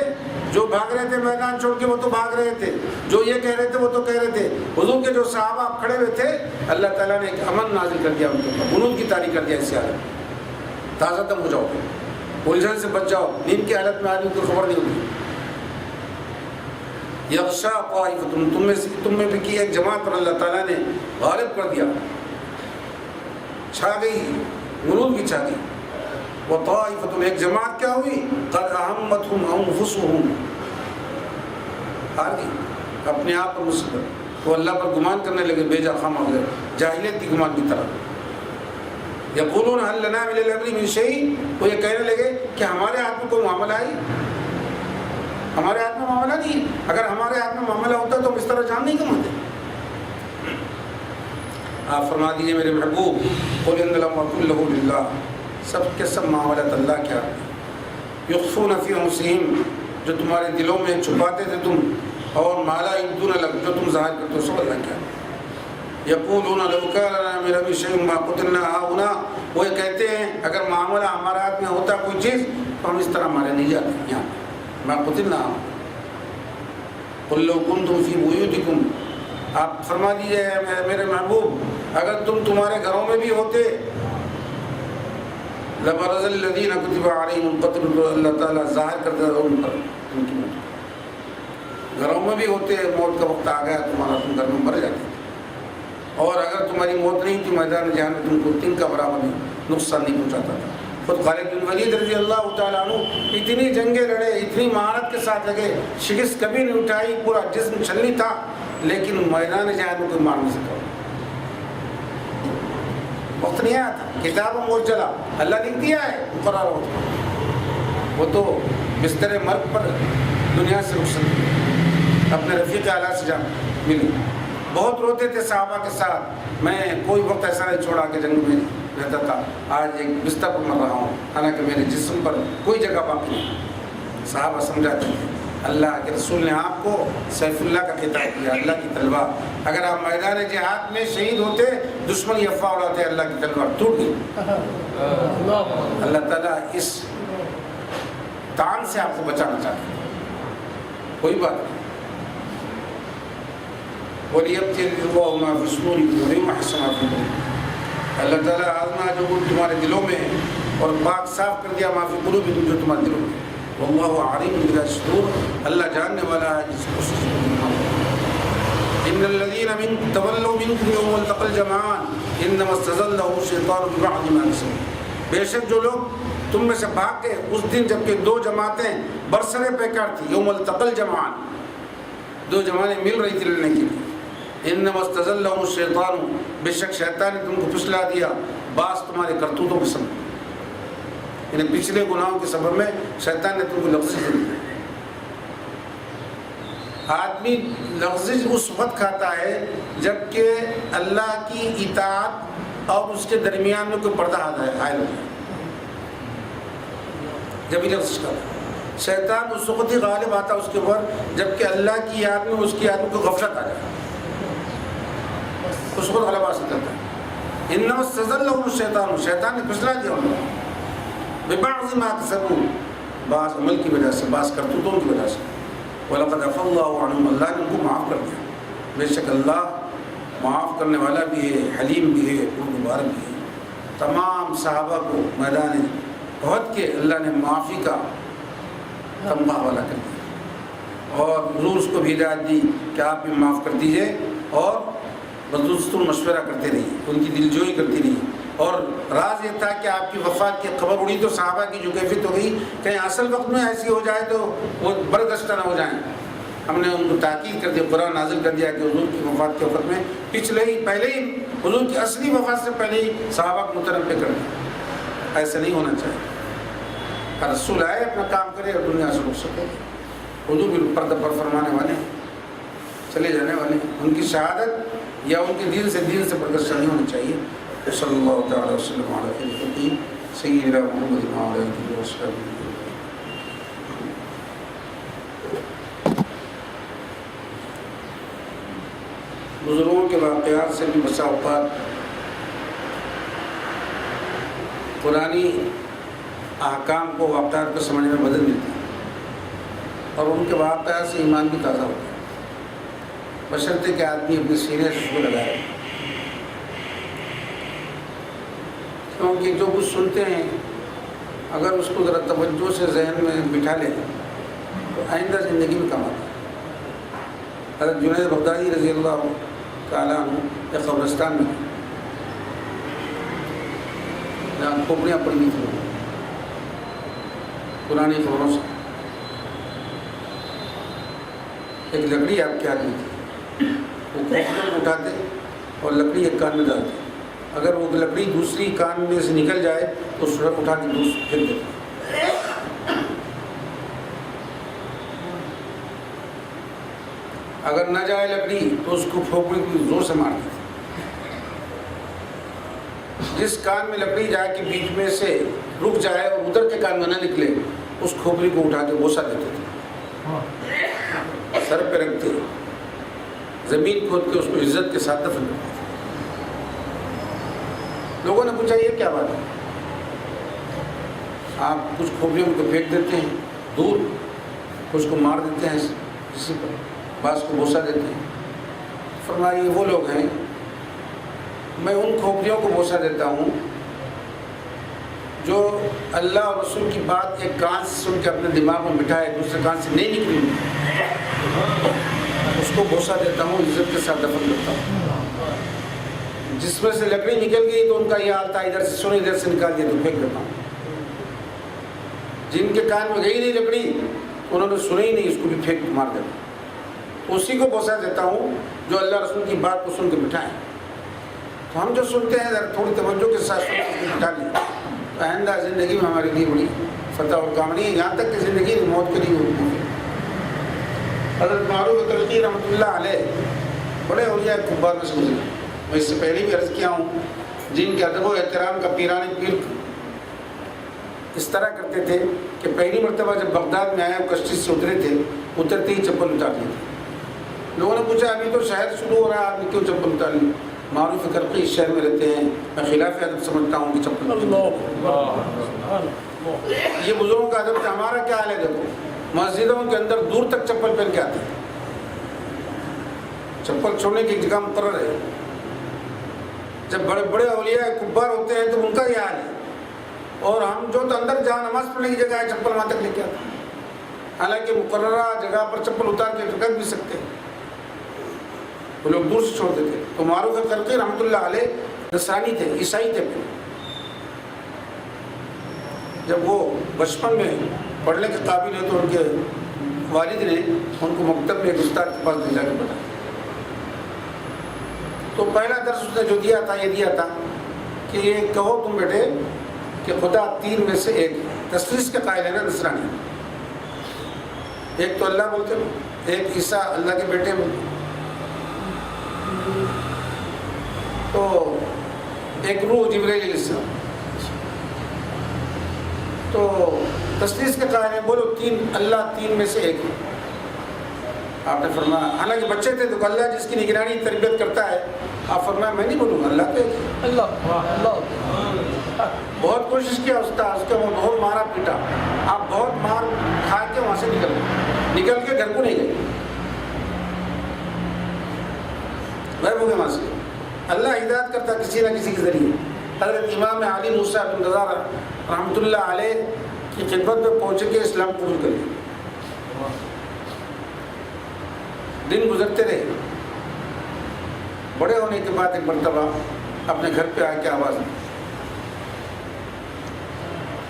جو بھاگ رہے تھے میدان چھوڑ کے، وہ تو بھاگ رہے تھے، جو یہ کہہ رہے تھے وہ تو کہہ رہے تھے، حضور کے جو صحابہ کھڑے ہوئے تھے، اللہ تعالیٰ نے ایک امن نازل کر دیا ان کے اوپر، غنود کی طاری کر دیا، اس سے حالت تازہ دم ہو جاؤ، الجھن سے بچ جاؤ، نیند کی حالت میں آدمی کو خبر نہیں ہوتی۔ یغشا طائفتم، تم میں بھی کی ایک جماعت پر اللہ تعالیٰ نے غالب کر دیا، چھا گئی، غنود بھی چھا گئی۔ وطائفتم، ایک جماعت کیا ہوئی؟ قد اہمتہم انفسہم، ہار گئی اپنے آپ پر مصیبت، وہ اللہ پر گمان کرنے لگے، بے جا خام ہو گئے، جاہلیت کی گمان کی طرح۔ یقولون هل لنا من الامر من شیء، وہ یہ کہنے لگے کہ ہمارے ہاتھ میں کوئی معاملہ ہے؟ ہمارے ہاتھ میں معاملہ نہیں، اگر ہمارے ہاتھ میں معاملہ ہوتا تو ہم اس طرح جان نہیں کماتے۔ آپ فرما دیجئے میرے محبوب، قل ان الامر كله للہ، سب کے سب معاملات اللہ کیا، یخفون فی انفسہم، جو تمہارے دلوں میں چھپاتے تھے تم، اور ما لا یبدون لک، جو تم ظاہر کرتے ہو، سب اللہ کیا۔ یقولون لو کان لنا من الامر شیء ما قتلنا ہاہنا، وہ یہ کہتے ہیں اگر معاملہ ہمارے ہاتھ میں ہوتا کوئی چیز تو ہم اس طرح مارے نہیں جاتے یہاں، ما قتلنا۔ قل لو کنتم فی بیوتکم، آپ فرما دیجئے میرے محبوب، اگر تم تمہارے گھروں میں بھی ہوتے، لبرز الذین کتب علیہم القتل، تو اللہ تعالیٰ ظاہر کرتا ہے ان پر ان کی موت، گھروں میں بھی ہوتے، موت کا وقت آ گیا تمہارا، تم گھر میں مر جاتے، اور اگر تمہاری موت نہیں تھی میدان جہان میں تم کو تن کا برابر نقصان نہیں پہنچاتا تھا۔ خود خالد بن ولید رضی اللہ تعالیٰ عنہ اتنی جنگیں لڑے، اتنی مہارت کے ساتھ لگے، شکست کبھی نہیں اٹھائی، پورا جسم چھلنی تھا، لیکن میدان جہان میں کوئی مار نہیں سکا، وقت نہیں آیا تھا، کتاب موجلہ اللہ لکھ دیا ہے مقرر ہوتا، وہ تو بستر مرگ پر دنیا سے رخصت اپنے رفیق اعلیٰ سے جا ملی، بہت روتے تھے صحابہ کے ساتھ، میں کوئی وقت ایسا نہیں چھوڑا کہ جنگ میں رہتا تھا، آج ایک بستر پر مر رہا ہوں، حالانکہ میرے جسم پر کوئی جگہ باقی نہیں۔ صحابہ سمجھاتے تھے اللہ کے رسول نے آپ کو سیف اللہ کا خطاب کیا، اللہ کی تلوار، اگر آپ میدان جہاد میں شہید ہوتے، دشمن یہ افواہ اڑاتے، اللہ کی تلوار ٹوٹ گئی۔ اللہ تعالیٰ اس تان سے آپ کو بچانا چاہتے ہیں، کوئی بات نہیں۔ وَلِيَبْتِلِ اللَّهُ مَا فِي صُدُورِكُمْ وَلِيُمَحِّصَ مَا فِي قُلُوبِكُمْ، اللہ تعالیٰ آزما جو کچھ تمہارے دلوں میں ہے، اور پاک صاف کر دیا ما فی قلوبکم، جو تمہارے دلوں میں، واللہ علیم بذات الصدور، اللہ جاننے والا ہے جس کو ان الذين تولوا منكم يوم التقى الجمعان انما استزلهم الشيطان ببعض ما كسبوا. بے شک جو لوگ تم میں سے بھاگ گئے اس دن جب کہ دو جماعتیں برسرے پیکار تھی، یوم التقى الجمعان، دو جماعتیں مل رہی تھی لڑنے کے لیے. انما استزلهم الشيطان، بے شک شیطان نے تم کو پھسلا دیا بعض تمہارے کرتوتوں کے سبب، یعنی پچھلے گناہوں کے سبب میں شیطان نے تم کو لغزش دی. آدمی لغزش اس وقت کھاتا ہے جب کہ اللہ کی اطاعت اور اس کے درمیان میں کوئی پردہ حائل ہو جائے، جب ہی لغزش کھاتا ہے. شیطان اس وقت ہی غالب آتا ہے اس کے اوپر جب کہ اللہ کی یاد میں اس کی یاد میں کوئی غفلت آ جائے، اس وقت غلبہ حاصل کرتا ہے. انما استزلهم الشیطان، شیطان نے پھسلا دیا ان کو ببعض ما کسبوا، بعض عمل کی وجہ سے، بعض کرتوتوں کی وجہ سے. وَلَقَدْ عَفَا اللَّهُ عَنْهُمْ، اللہ نے ان کو معاف کر دیا. بے شک اللہ معاف کرنے والا بھی ہے، حلیم بھی ہے، مبارک بھی ہے. تمام صحابہ کو میدان احد کے اللہ نے معافی کا تمغہ والا کر دیا، اور حضور اس کو بھی ہدایت دی کہ آپ بھی معاف کر دیجئے اور بدستور مشورہ کرتے رہیے، ان کی دل جوئی کرتی رہی. اور راز یہ تھا کہ آپ کی وفات کی خبر اڑی تو صحابہ کی جو کیفیت ہو گئی کہیں اصل وقت میں ایسی ہو جائے تو وہ برداشتہ نہ ہو جائیں. ہم نے ان کو تاکید کر دیا، قرآن نازل کر دیا کہ حضور کی وفات کے وقت میں پہلے ہی حضور کی اصلی وفات سے پہلے ہی صحابہ کو متنبع کر دیا. ایسا نہیں ہونا چاہیے. رسول آئے اپنا کام کرے اور دنیا سے رک سکے. حضور بھی پردہ پر فرمانے والے چلے جانے والے، ان کی شہادت یا ان کے دل سے برداشتہ نہیں ہونی چاہیے. صلی اللہ تعالی وسلم علی خیر خلقہ سیدنا محمد وعلی آلہ وصحبہ. بزرگوں کے واقعات سے بھی بسا اوقات قرآنی احکام کو واقعات کو سمجھنے میں مدد ملتی ہے، اور ان کے واقعات سے ایمان بھی تازہ ہوتا ہے، بشرطے کہ آدمی اپنے سینے سے اس کو لگائے. کیونکہ جو کچھ سنتے ہیں اگر اس کو ذرا توجہ سے ذہن میں بٹھا لیں تو آئندہ زندگی میں کام آتا ہے. حضرت جنید بغدادی رضی اللہ تعالیٰ عنہ ایک قبرستان میں جہاں کھوپڑیاں پڑی ہوئی تھیں پرانی خبروں سے، ایک لکڑی آپ کے ہاتھ میں تھی، وہ کھوپڑیوں کو اٹھاتے اور لکڑی ایک کان میں ڈالتے، اگر وہ لکڑی دوسری کان میں سے نکل جائے تو اس کو اٹھا کے دوسری پھینک دیتے. اگر نہ جائے لکڑی تو اس کو کھوپڑی کو زور سے مار دیتے. جس کان میں لکڑی جائے کہ بیچ میں سے رک جائے اور ادھر کے کان میں نہ نکلے اس کھوپڑی کو اٹھا کے بوسہ دیتے تھے، سر پہ رکھتے، زمین کھود کے اس کو عزت کے ساتھ دفن کرتے. لوگوں نے پوچھا یہ کیا بات ہے؟ آپ کچھ کھوپڑیوں کو پھینک دیتے ہیں دور، کچھ کو مار دیتے ہیں کسی پر، بعض کو بوسہ دیتے ہیں. فرمایا یہ وہ لوگ ہیں، میں ان کھوپڑیوں کو بوسہ دیتا ہوں جو اللہ اور رسول کی بات ایک کان سے سن کے اپنے دماغ میں بٹھائے، دوسرے کان سے نہیں نکلی، اس کو بوسہ دیتا ہوں، عزت کے ساتھ دفن کرتا ہوں. جس میں سے لکڑی نکل گئی تو ان کا یہ حال تھا ادھر سے سنی ادھر سے نکال دیا تو پھینک دیتا ہوں. جن کے کان میں گئی نہیں لکڑی انہوں نے سنی ہی نہیں، اس کو بھی پھینک مار دیتا. اسی کو بوسہ دیتا ہوں جو اللہ رسول کی بات کو سن کے بٹھائیں. تو ہم جو سنتے ہیں تھوڑی توجہ کے ساتھ بٹھا لیں تو آئندہ زندگی میں ہمارے لیے بڑی فتح اور کامنی ہے، یہاں تک کہ زندگی میں موت کے لیے ہوتی ہے. حضرت معروف تلقی رحمۃ اللہ علیہ بڑے اولیاء کبار میں سے گزرے. میں اس سے پہلے بھی عرض کیا ہوں، جن کے ادب و احترام کا پیران پیر اس طرح کرتے تھے کہ پہلی مرتبہ جب بغداد میں آئے کشتی سے اترے تھے، اترتے ہی چپل اتار لی تھی. لوگوں نے پوچھا ابھی تو شہر شروع ہو رہا ہے، آپ نے کیوں چپل اتار لی؟ معروف کرقی اس شہر میں رہتے ہیں، میں خلاف ادب سمجھتا ہوں کہ چپل. یہ بزرگوں کا ادب تھا. ہمارا کیا حال ہے؟ دیکھو مسجدوں کے اندر دور تک چپل پہن کے آتے ہیں، چپل چھوڑنے کی جگہ مقرر ہے. جب بڑے بڑے اولیاء کبار ہوتے ہیں تو ان کا یہ حال ہے، اور ہم جو تو اندر جہاں نماز پڑھنے کی جگہ ہے چپل وہاں تک لے کے آتے ہیں، حالانکہ مقررہ جگہ پر چپل اتار کے رکھ بھی سکتے ہیں. وہ لوگ دور سے چھوڑتے تھے. تو معروف قرقی رحمۃ اللہ علیہ نصرانی تھے, عیسائی تھے. جب وہ بچپن میں پڑھنے کے قابل ہے تو ان کے والد نے ان کو مکتب میں ایک استاد کے پاس لے جا کے پڑھایا. تو پہلا درس اس نے جو دیا تھا یہ دیا تھا کہ یہ کہو تم بیٹے کہ خدا تین میں سے ایک, تثلیث کے قائل ہے نا نصرانی. ایک تو اللہ بولتے ہیں, ایک عیسیٰ اللہ کے بیٹے بولتے ہیں, تو ایک روح جبرائیل علیہ السلام. تو تثلیث کے قائل ہیں, بولو تین, اللہ تین میں سے ایک ہے. آپ نے فرمایا, حالانکہ بچے تھے تو اللہ جس کی نگرانی تربیت کرتا ہے, آپ فرمایا میں نہیں بولوں گا اللہ تو ایک ہے. اللہ بہت کوشش کیا استاد, اس کو بہت مارا پیٹا, آپ بہت مار کھا کے وہاں سے نکل کے گھر کو نہیں گئے, غائب ہو گئے وہاں سے. اللہ ہدایت کرتا کسی نہ کسی کے ذریعے. حضرت امام علی موسیٰ بن رضا رحمۃ اللہ علیہ کی خدمت میں پہنچ کے اسلام قبول کر لیا. دن گزرتے رہے, بڑے ہونے کے بعد ایک مرتبہ اپنے گھر پہ آ کے آواز دی,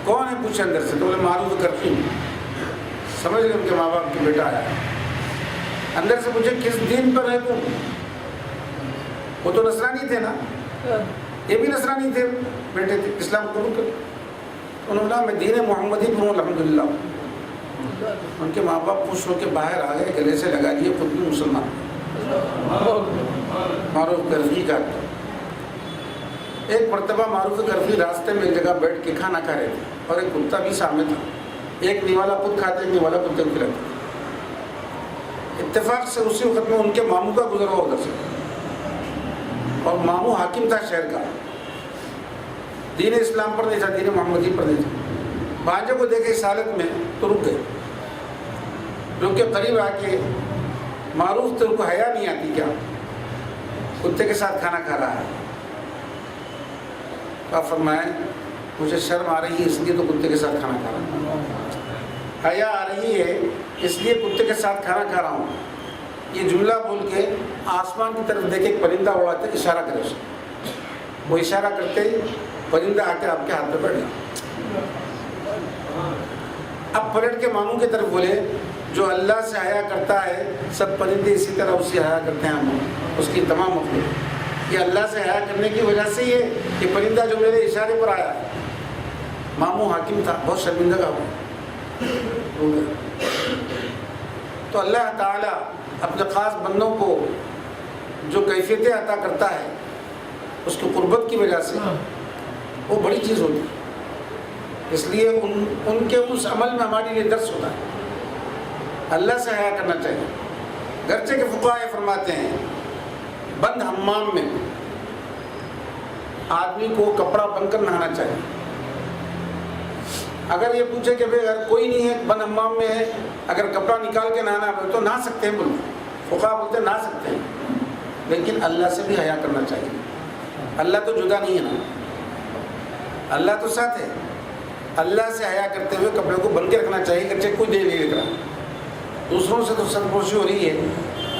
کون ہے پوچھے اندر سے, تو بولے معروف کرتی ہوں. سمجھ گئے ان کے ماں باپ کی بیٹا آیا. اندر سے پوچھے کس دین پر ہے تم؟ وہ تو نصرانی تھے نا, یہ بھی نصرانی تھے, بیٹے تھے, اسلام قبول کر. انہوں نے کہا میں دین محمدی پر ہوں الحمدللہ. ان کے ماں باپ خوش ہو کے باہر آ گئے, گلے سے لگا دیے, خود بھی مسلمان. معروف کرفی کا ایک مرتبہ معروف کرفی راستے میں ایک جگہ بیٹھ کے کھانا کھا رہے تھے, اور ایک کتا بھی سامنے تھا. ایک نیوالا خود کھاتے, ایک نیوالا کتے کو کھلاتے. اتفاق سے اسی وقت میں ان کے ماموں کا گزر ہوا ادھر سے, اور ماموں حاکم تھا شہر کا, دین اسلام پر نہیں تھا, دین محمدی پر نہیں تھا. بھانجے کو دیکھے اس حالت میں تو رک گئے. رک کے قریب آ کے, معروف تو ان کو حیا نہیں آتی کیا, کتے کے ساتھ کھانا کھا رہا ہے. آپ فرمائیں مجھے شرم آ رہی ہے اس لیے تو کتے کے ساتھ کھانا کھا رہا ہوں, حیا آ رہی ہے اس لیے کتے کے ساتھ کھانا کھا رہا ہوں. یہ جملہ بول کے آسمان کی طرف دیکھے, ایک پرندہ اڑاتے اشارہ کرے اسے. وہ اشارہ کرتے ہی پرندہ آ کے آپ کے ہاتھ پہ بیٹھ گیا. اب پلٹ کے ماموں کی طرف بولے, جو اللہ سے حیا کرتا ہے سب پرندے اسی طرح اس سے حیا کرتے ہیں, اس کی تمام مخلوق. یہ اللہ سے حیا کرنے کی وجہ سے یہ پرندہ جو میرے اشارے پر آیا ہے. ماموں حاکم تھا, بہت شرمندہ ہو گیا. تو اللہ تعالیٰ اپنے خاص بندوں کو جو کیفیتیں عطا کرتا ہے اس کی قربت کی وجہ سے, وہ بڑی چیز ہوتی ہے. اس لیے ان کے اس عمل میں ہمارے لیے درس ہوتا ہے. اللہ سے حیا کرنا چاہیے. گرچہ کے فقہاء فرماتے ہیں بند حمام میں آدمی کو کپڑا بن کر نہانا چاہیے. اگر یہ پوچھے کہ بھائی اگر کوئی نہیں ہے, بند حمام میں ہے, اگر کپڑا نکال کے نہانا ہے تو نہا سکتے ہیں. بولتے فقہاء بولتے ہیں نہا سکتے ہیں, لیکن اللہ سے بھی حیا کرنا چاہیے. اللہ تو جدا نہیں ہے نا, اللہ تو ساتھ ہے. اللہ سے حیا کرتے ہوئے کپڑے کو بن کے رکھنا چاہیے, گرچہ کوئی دے نہیں رکھ رہا. دوسروں سے تو سرپوشی ہو رہی ہے,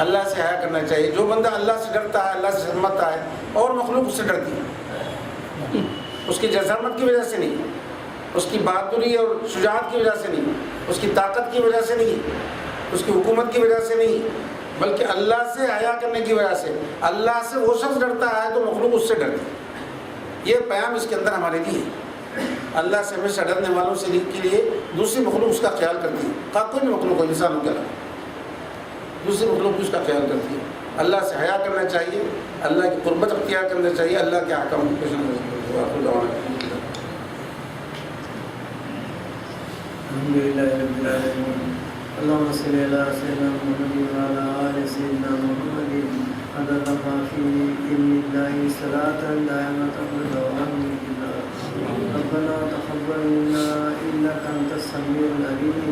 اللہ سے حیا کرنا چاہیے. جو بندہ اللہ سے ڈرتا ہے, اللہ سے شرمتا ہے, اور مخلوق اس سے ڈرتی ہے. اس کی جسامت کی وجہ سے نہیں, اس کی بہادری اور شجاعت کی وجہ سے نہیں, اس کی طاقت کی وجہ سے نہیں, اس کی حکومت کی وجہ سے نہیں, بلکہ اللہ سے حیا کرنے کی وجہ سے. اللہ سے وہ شخص ڈرتا ہے تو مخلوق اس سے ڈرتی ہے. یہ پیام اس کے اندر ہمارے لیے ہے. اللہ سے ہمیشہ ڈرنے والوں سے کے لیے دوسری مخلوق اس کا خیال کرتی ہے. کوئی بھی مخلوق ہو, انسانوں کے علاوہ دوسری مخلوق بھی اس کا خیال کرتی ہے. اللہ سے حیا کرنا چاہیے, اللہ کی قربت اختیار کرنا چاہیے, اللہ کے احکام کو پیش کرنا چاہیے. الحمدللہ رب العالمین. اللهم صل على سيدنا محمد وعلى آل سيدنا محمد عدد ما في علم الله صلاة دائمة بدوام الله. ربنا تقبل منا إنك أنت السميع العليم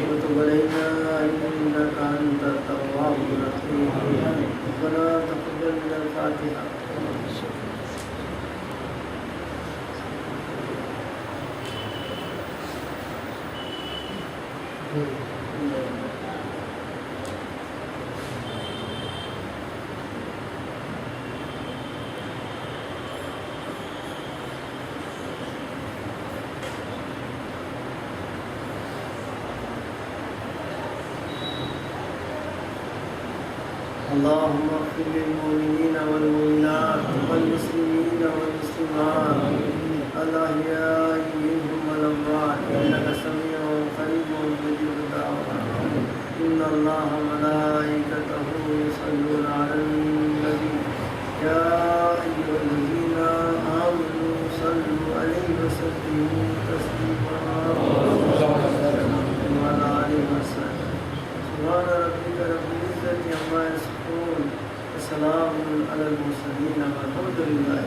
وتب علينا إنك أنت التواب الرحيم. ربنا تقبل منا الفاتحة. اللهم اغفر للمؤمنين والمؤمنات والمسلمين والمسلمات الأحياء منهم والأموات إنك سميع قريب مجيب الدعوات إن الله وملائكته يصلون على النبي يا أيها الذين آمنوا صلوا عليه وسلموا تسليما وعلى آله وصحبه سبحان ربك رب العزة عما يصفون وسلام على المرسلين والحمد لله